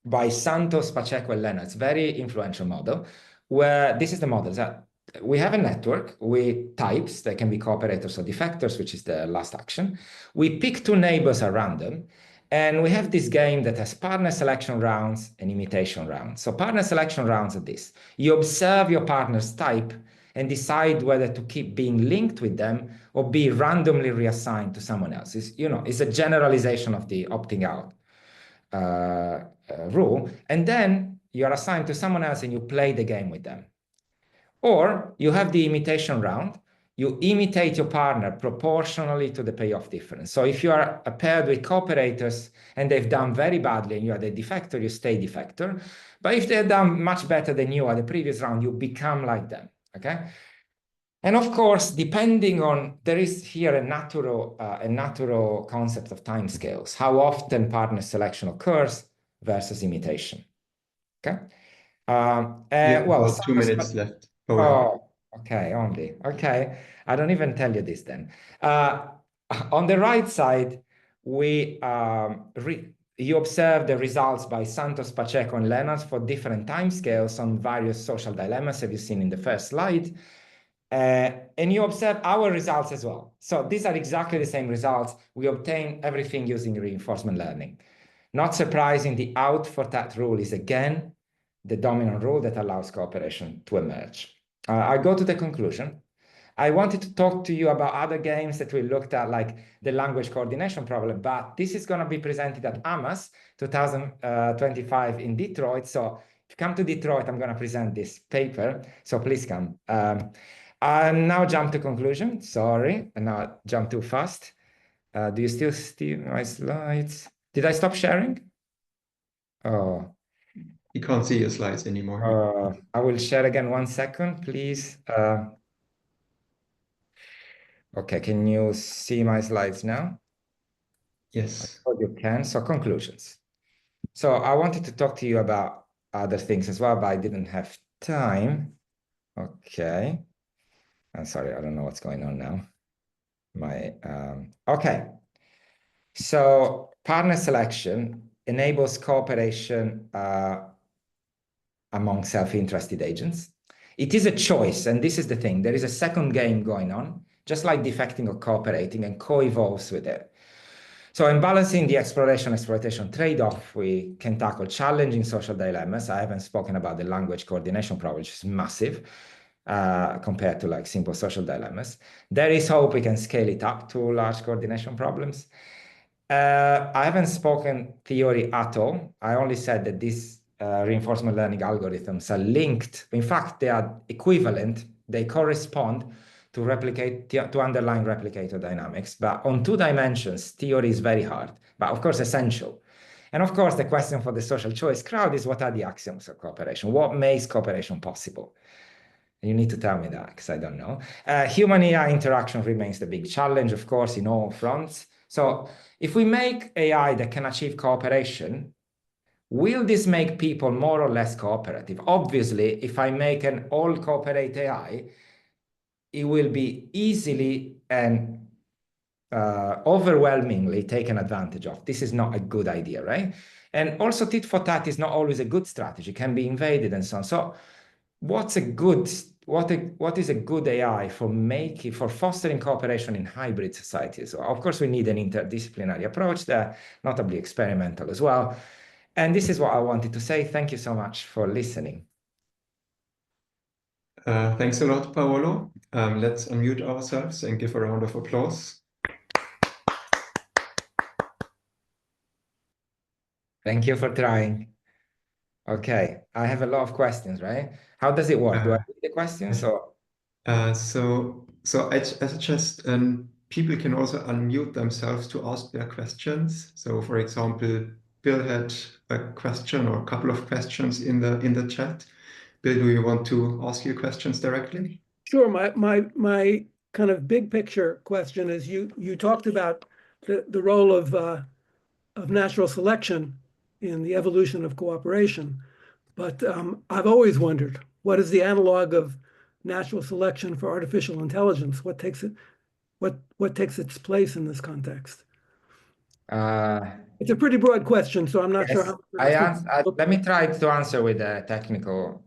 [SPEAKER 6] by Santos, Pacheco, and Leonard. It's a very influential model, where this is the model. That we have a network with types that can be cooperators or defectors, which is the last action. We pick two neighbors at random, and we have this game that has partner selection rounds and imitation rounds. So partner selection rounds are this. You observe your partner's type and decide whether to keep being linked with them or be randomly reassigned to someone else. It's a generalization of the opting out rule. And then you're assigned to someone else and you play the game with them. Or you have the imitation round. You imitate your partner proportionally to the payoff difference. So if you are paired with cooperators and they've done very badly and you are the defector, you stay defector. But if they've done much better than you at the previous round, you become like them, okay? And of course, depending on, there is here a natural concept of timescales, how often partner selection occurs versus imitation, okay?
[SPEAKER 1] Well, 2 minutes left.
[SPEAKER 6] Oh, okay, only. Okay, I don't even tell you this then. On the right side, you observe the results by Santos, Pacheco, and Leonard for different timescales on various social dilemmas, as you've seen in the first slide. And you observe our results as well. So these are exactly the same results. We obtain everything using reinforcement learning. Not surprising, the out for that rule is again the dominant rule that allows cooperation to emerge. I go to the conclusion. I wanted to talk to you about other games that we looked at, like the language coordination problem, but this is going to be presented at AMAS 2025 in Detroit. So if you come to Detroit, I'm going to present this paper. So please come. I now jump to conclusion. Sorry, and now jump too fast. Do you still see my slides? Did I stop sharing? Oh,
[SPEAKER 1] You can't see your slides anymore.
[SPEAKER 6] I will share again 1 second, please. Okay, can you see my slides now?
[SPEAKER 1] Yes.
[SPEAKER 6] Oh, you can. So conclusions. So I wanted to talk to you about other things as well, but I didn't have time. Okay. I'm sorry, I don't know what's going on now. Okay. So partner selection enables cooperation among self-interested agents. It is a choice, and this is the thing. There is a second game going on, just like defecting or cooperating, and co-evolves with it. So in balancing the exploration-exploitation trade-off, we can tackle challenging social dilemmas. I haven't spoken about the language coordination problem, which is massive compared to like simple social dilemmas. There is hope we can scale it up to large coordination problems. I haven't spoken theory at all. I only said that these reinforcement learning algorithms are linked. In fact, they are equivalent. They correspond to underlying replicator dynamics. But on 2 dimensions, theory is very hard, but of course essential. And of course, the question for the social choice crowd is, what are the axioms of cooperation? What makes cooperation possible? You need to tell me that, because I don't know. Human-AI interaction remains the big challenge, of course, in all fronts. So if we make AI that can achieve cooperation, will this make people more or less cooperative? Obviously, if I make an all-cooperate AI, it will be easily and overwhelmingly taken advantage of. This is not a good idea, right? And also tit for tat is not always a good strategy, can be invaded and so on. So what is a good AI for fostering cooperation in hybrid societies? So of course, we need an interdisciplinary approach there, notably experimental as well. And this is what I wanted to say. Thank you so much for listening.
[SPEAKER 1] Thanks a lot, Paolo. Let's unmute ourselves and give a round of applause.
[SPEAKER 6] Thank you for trying. Okay, I have a lot of questions, right? How does it work? Do I read the questions or?
[SPEAKER 1] So I suggest people can also unmute themselves to ask their questions. So for example, Bill had a question or a couple of questions in the chat. Bill, do you want to ask your questions directly?
[SPEAKER 7] Sure. My kind of big picture question is you talked about the role of natural selection in the evolution of cooperation, but I've always wondered, what is the analog of natural selection for artificial intelligence? What takes its place in this context? It's a pretty broad question, so I'm not sure how.
[SPEAKER 6] Let me try to answer with a technical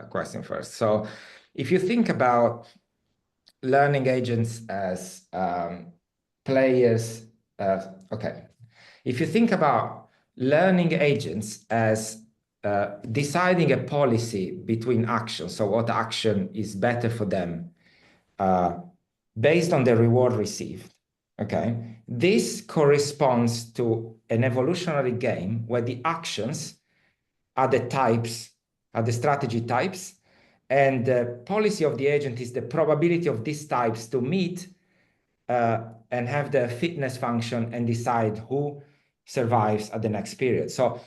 [SPEAKER 6] question first. So if you think about learning agents as players, if you think about learning agents as deciding a policy between actions, so what action is better for them based on the reward received, okay? This corresponds to an evolutionary game where the actions are the types, are the strategy types, and the policy of the agent is the probability of these types to meet and have the fitness function and decide who survives at the next period. So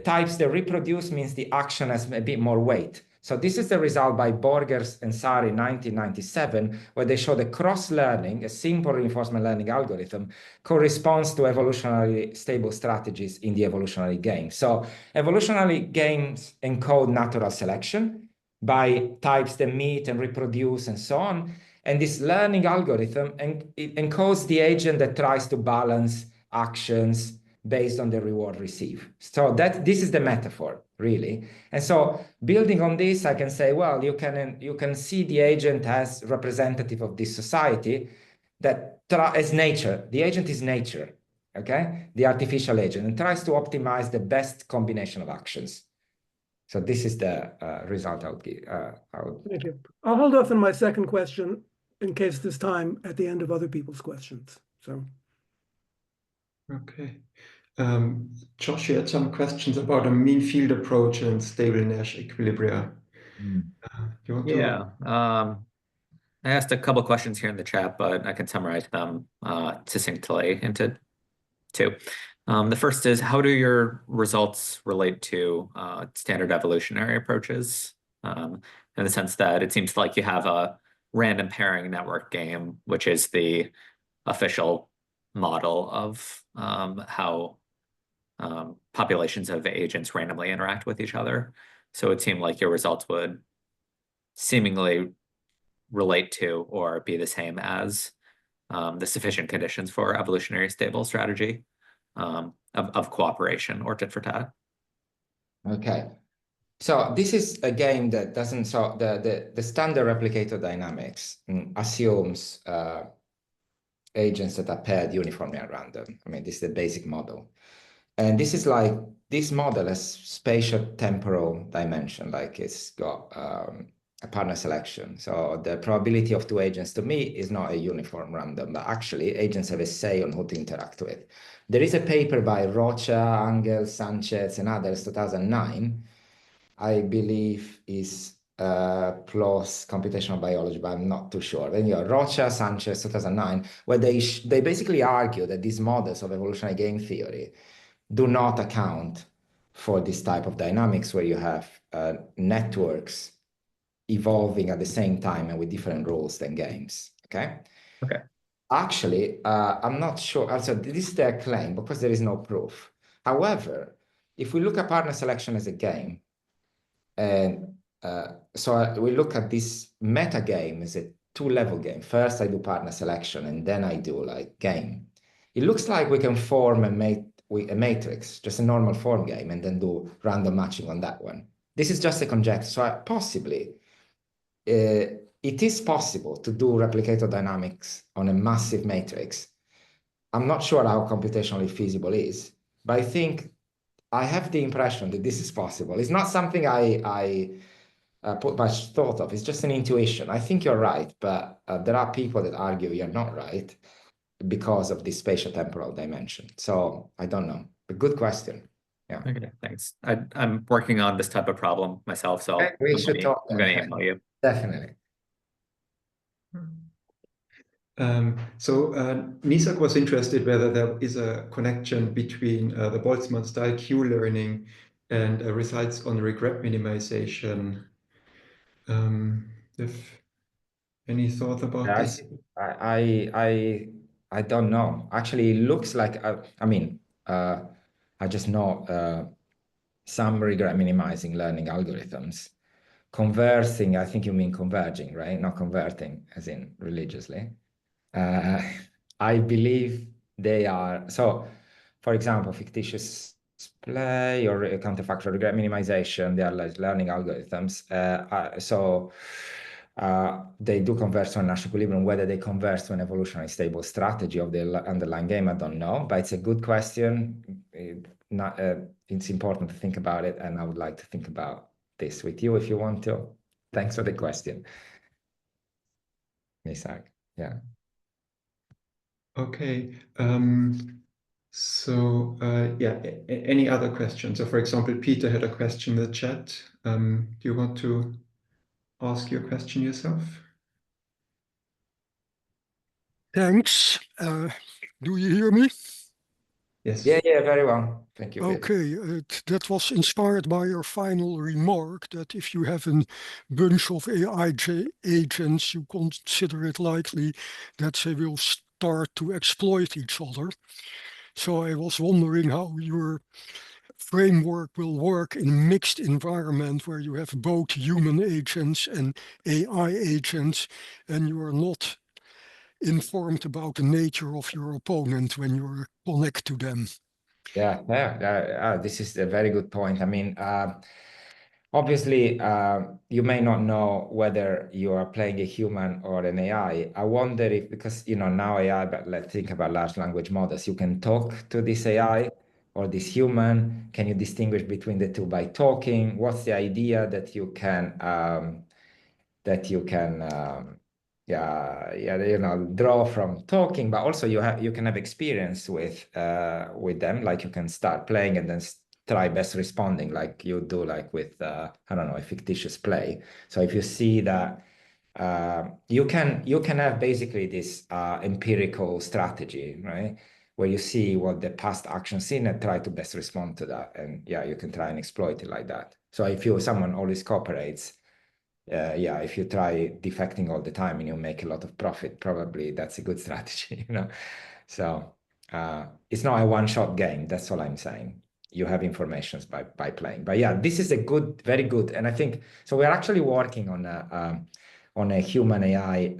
[SPEAKER 6] types that reproduce means the action has a bit more weight. So this is the result by Borgers and Sari in 1997, where they show the cross-learning, a simple reinforcement learning algorithm, corresponds to evolutionarily stable strategies in the evolutionary game. So evolutionary games encode natural selection by types that meet and reproduce and so on. And this learning algorithm it encodes the agent that tries to balance actions based on the reward received. So this is the metaphor, really. And so building on this, I can say, well, you can see the agent as representative of this society that as nature. The agent is nature, okay? The artificial agent, and tries to optimize the best combination of actions. So this is the result I would give.
[SPEAKER 7] Thank you. I'll hold off on my second question in case there's time at the end of other people's questions. So.
[SPEAKER 1] Okay. Josh, you had some questions about a mean field approach and stable Nash equilibria.
[SPEAKER 2] Yeah. I asked a couple questions here in the chat, but I can summarize them succinctly into two. The first is, how do your results relate to standard evolutionary approaches? In the sense that it seems like you have a random pairing network game, which is the official model of how populations of agents randomly interact with each other. So it seemed like your results would seemingly relate to or be the same as the sufficient conditions for evolutionary stable strategy of cooperation or tit for tat.
[SPEAKER 6] Okay. So this is a game that doesn't, so the standard replicator dynamics assumes agents that are paired uniformly at random. I mean, this is the basic model. And this is like, this model has spatial temporal dimension, like it's got a partner selection. So the probability of two agents to meet is not a uniform random, but actually agents have a say on who to interact with. There is a paper by Rocha, Angel, Sanchez, and others, 2009, I believe is plus computational biology, but I'm not too sure. Then you have Rocha, Sanchez, 2009, where they basically argue that these models of evolutionary game theory do not account for this type of dynamics where you have networks evolving at the same time and with different rules than games, okay?
[SPEAKER 2] Okay.
[SPEAKER 6] Actually, I'm not sure. Also, this is their claim because there is no proof. However, if we look at partner selection as a game, and so we look at this meta game as a two-level game. First, I do partner selection, and then I do like game. It looks like we can form a matrix, just a normal form game, and then do random matching on that one. This is just a conjecture. So possibly, it is possible to do replicator dynamics on a massive matrix. I'm not sure how computationally feasible it is, but I think I have the impression that this is possible. It's not something I put much thought of. It's just an intuition. I think you're right, but there are people that argue you're not right because of this spatial temporal dimension. So I don't know. But good question. Yeah.
[SPEAKER 2] Okay, thanks. I'm working on this type of problem myself, so
[SPEAKER 6] Okay, we should talk.
[SPEAKER 2] I'm going to email you.
[SPEAKER 6] Definitely.
[SPEAKER 1] Nisak was interested whether there is a connection between the Boltzmann-style Q-learning and results on regret minimization. If any thought about this?
[SPEAKER 6] I don't know. Actually, it looks like I just know some regret minimizing learning algorithms. Conversing, I think you mean converging, right? Not converting, as in religiously. I believe they are. So, for example, fictitious play or counterfactual regret minimization, they are like learning algorithms. They do converge to a Nash equilibrium. Whether they converge to an evolutionary stable strategy of the underlying game, I don't know, but it's a good question. It's important to think about it, and I would like to think about this with you if you want to. Thanks for the question, Nisak. Yeah.
[SPEAKER 1] Okay. Yeah, any other questions? So, for example, Peter had a question in the chat. Do you want to ask your question yourself?
[SPEAKER 8] Thanks. Do you hear me?
[SPEAKER 1] Yes.
[SPEAKER 6] Yeah, very well. Thank you, Peter.
[SPEAKER 8] Okay, that was inspired by your final remark that if you have a bunch of AI agents, you consider it likely that they will start to exploit each other. So I was wondering how your framework will work in a mixed environment where you have both human agents and AI agents, and you are not informed about the nature of your opponent when you connect to them.
[SPEAKER 6] Yeah. This is a very good point. I mean, obviously, you may not know whether you are playing a human or an AI. I wonder if, because now AI, but let's think about large language models. You can talk to this AI or this human. Can you distinguish between the two by talking? What's the idea that you can draw from talking, but also you can have experience with them, like you can start playing and then try best responding, like you do like with I don't know, a fictitious play. So if you see that You can have basically this empirical strategy, right? Where you see what the past actions seen and try to best respond to that. And yeah, you can try and exploit it like that. So if someone always cooperates, yeah, if you try defecting all the time and you make a lot of profit, probably that's a good strategy, you know? So it's not a one-shot game. That's all I'm saying. You have informations by playing. But yeah, this is a good, very good. And I think, so we're actually working on a human AI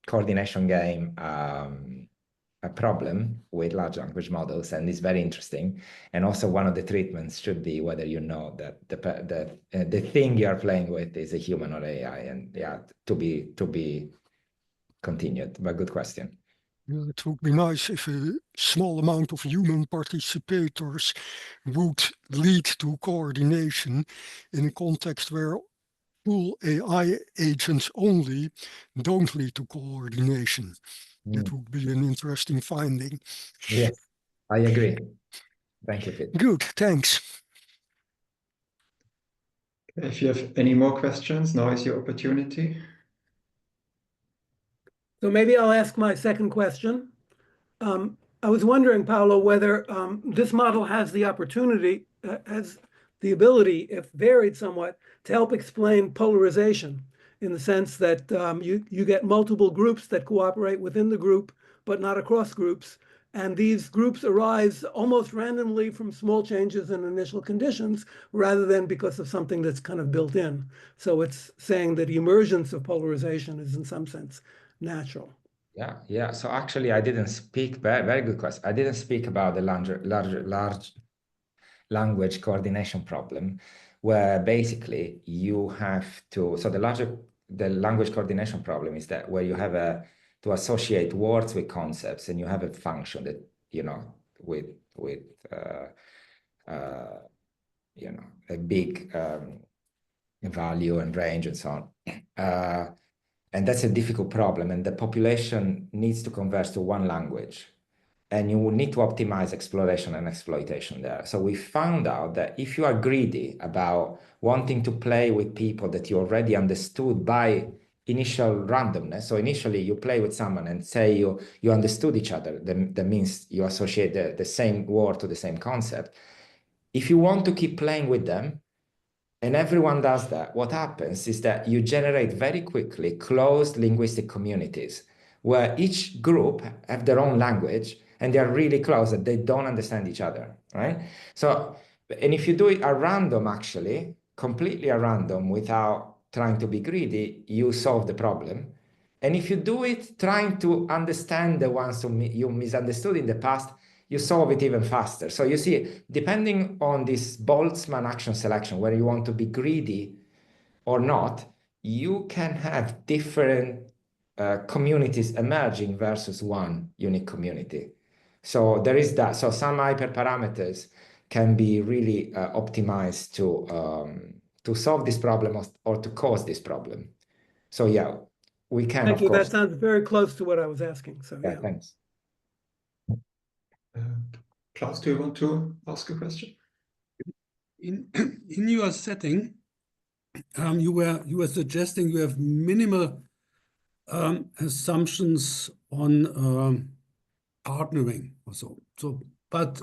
[SPEAKER 6] coordination game a problem with large language models, and it's very interesting. And also one of the treatments should be whether you know that the thing you are playing with is a human or AI, and yeah, to be continued. But good question.
[SPEAKER 8] Yeah, it would be nice if a small amount of human participators would lead to coordination in a context where full AI agents only don't lead to coordination. That would be an interesting finding.
[SPEAKER 6] Yes, I agree. Thank you, Pete.
[SPEAKER 8] Good, thanks.
[SPEAKER 1] If you have any more questions, now is your opportunity.
[SPEAKER 7] So maybe I'll ask my second question. I was wondering, Paolo, whether this model has the opportunity, has the ability, if varied somewhat, to help explain polarization, in the sense that you get multiple groups that cooperate within the group, but not across groups. And these groups arise almost randomly from small changes in initial conditions, rather than because of something that's kind of built in. So it's saying that the emergence of polarization is in some sense natural.
[SPEAKER 6] Yeah. So actually, I didn't speak. Very good question. I didn't speak about the large language coordination problem, where basically you have to. So the language coordination problem is that where you have to associate words with concepts, and you have a function that with a big value and range and so on. And that's a difficult problem, and the population needs to converge to one language, and you will need to optimize exploration and exploitation there. So we found out that if you are greedy about wanting to play with people that you already understood by initial randomness, so initially you play with someone and say you understood each other, that means you associate the same word to the same concept. If you want to keep playing with them, and everyone does that, what happens is that you generate very quickly closed linguistic communities where each group have their own language and they are really close and they don't understand each other, right? So, and if you do it at random, actually, completely at random without trying to be greedy, you solve the problem. And if you do it trying to understand the ones who you misunderstood in the past, you solve it even faster. So you see, depending on this Boltzmann action selection, where you want to be greedy or not, you can have different communities emerging versus one unique community. So there is that. So some hyperparameters can be really optimized to solve this problem or to cause this problem. So yeah, we can,
[SPEAKER 7] Thank
[SPEAKER 6] of
[SPEAKER 7] you.
[SPEAKER 6] course.
[SPEAKER 7] That sounds very close to what I was asking. So
[SPEAKER 6] Yeah, thanks.
[SPEAKER 1] Klaus, do you want to ask a question?
[SPEAKER 9] In your setting, you were suggesting you have minimal assumptions on partnering or so. But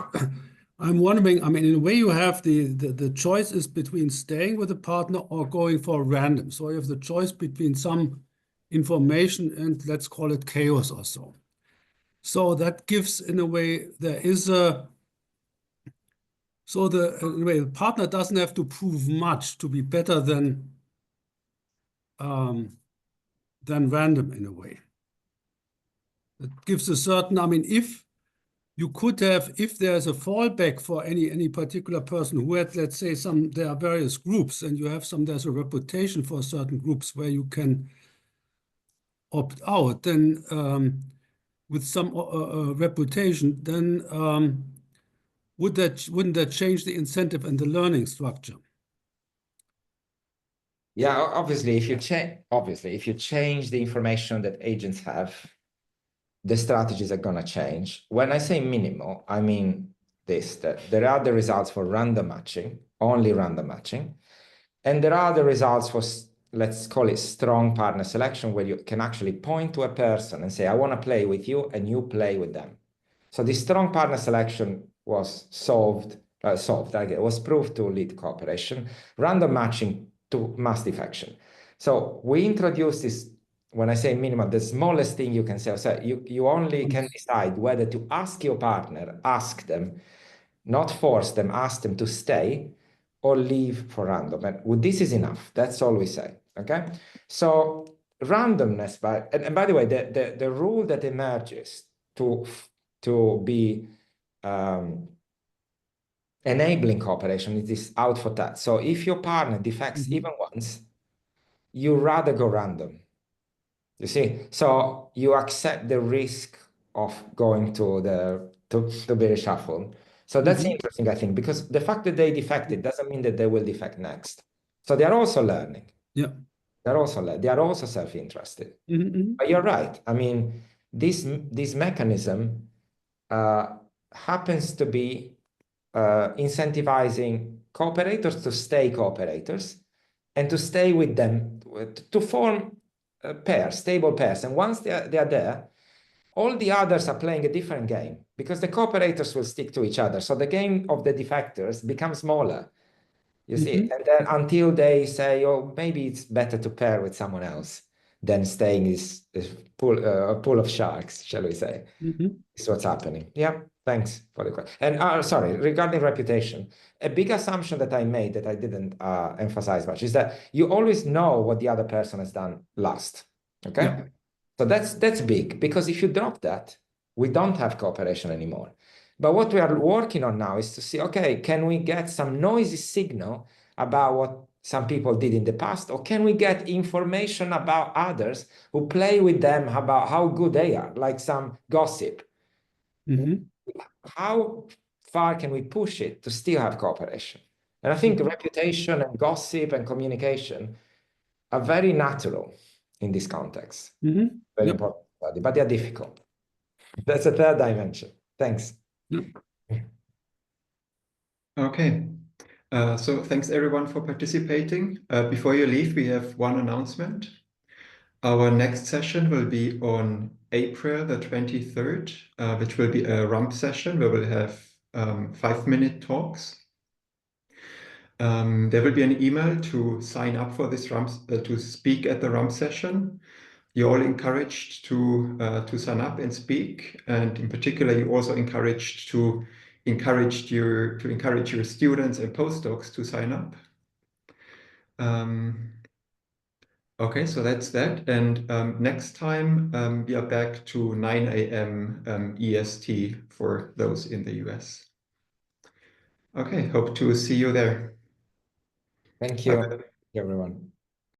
[SPEAKER 9] I'm wondering, I mean, in a way you have the choice is between staying with a partner or going for random. So you have the choice between some information and let's call it chaos or so. So that gives, in a way, there is a, so in a way, the partner doesn't have to prove much to be better than random in a way. It gives a certain, I mean, if you could have, if there's a fallback for any particular person who had, let's say, there are various groups and you have there's a reputation for certain groups where you can opt out, then with some reputation, then wouldn't that change the incentive and the learning structure?
[SPEAKER 6] Yeah, obviously, if you change the information that agents have, the strategies are going to change. When I say minimal, I mean that there are the results for random matching, only random matching, and there are the results for let's call it strong partner selection, where you can actually point to a person and say, I want to play with you, and you play with them. So this strong partner selection was it was proved to lead cooperation, random matching to mass defection. So we introduced this, when I say minimal, the smallest thing you can say. So you only can decide whether to ask your partner, ask them, not force them, ask them to stay or leave for random. And this is enough. That's all we say. Okay. So randomness, and by the way, the rule that emerges to be enabling cooperation is this out for that. So if your partner defects even once, you rather go random. You see, so you accept the risk of going to be reshuffled. So that's interesting, I think, because the fact that they defected doesn't mean that they will defect next. So they are also learning.
[SPEAKER 9] Yeah.
[SPEAKER 6] They are also self-interested. But you're right. I mean, this mechanism happens to be incentivizing cooperators to stay cooperators and to stay with them, to form pairs, stable pairs. And once they are there, all the others are playing a different game because the cooperators will stick to each other. So the game of the defectors becomes smaller, you see, and then until they say, oh, maybe it's better to pair with someone else than staying in a pool of sharks, shall we say. Is what's happening. Yeah, thanks for the question. And sorry, regarding reputation, a big assumption that I made that I didn't emphasize much is that you always know what the other person has done last. Okay, yeah. So that's big, because if you drop that, we don't have cooperation anymore. But what we are working on now is to see, okay, can we get some noisy signal about what some people did in the past, or can we get information about others who play with them about how good they are, like some gossip? How far can we push it to still have cooperation? And I think reputation and gossip and communication are very natural in this context. Very important study, but they're difficult. That's a third dimension. Thanks.
[SPEAKER 1] Okay. So thanks everyone for participating. Before you leave, we have one announcement. Our next session will be on April the 23rd, which will be a rump session where we'll have 5-minute talks. There will be an email to sign up for this rump, to speak at the rump session. You're all encouraged to sign up and speak, and in particular, you're also encouraged to encourage your students and postdocs to sign up. Okay, so that's that. And next time we are back to 9 a.m. EST for those in the US. Okay, hope to see you there.
[SPEAKER 6] Thank you, everyone.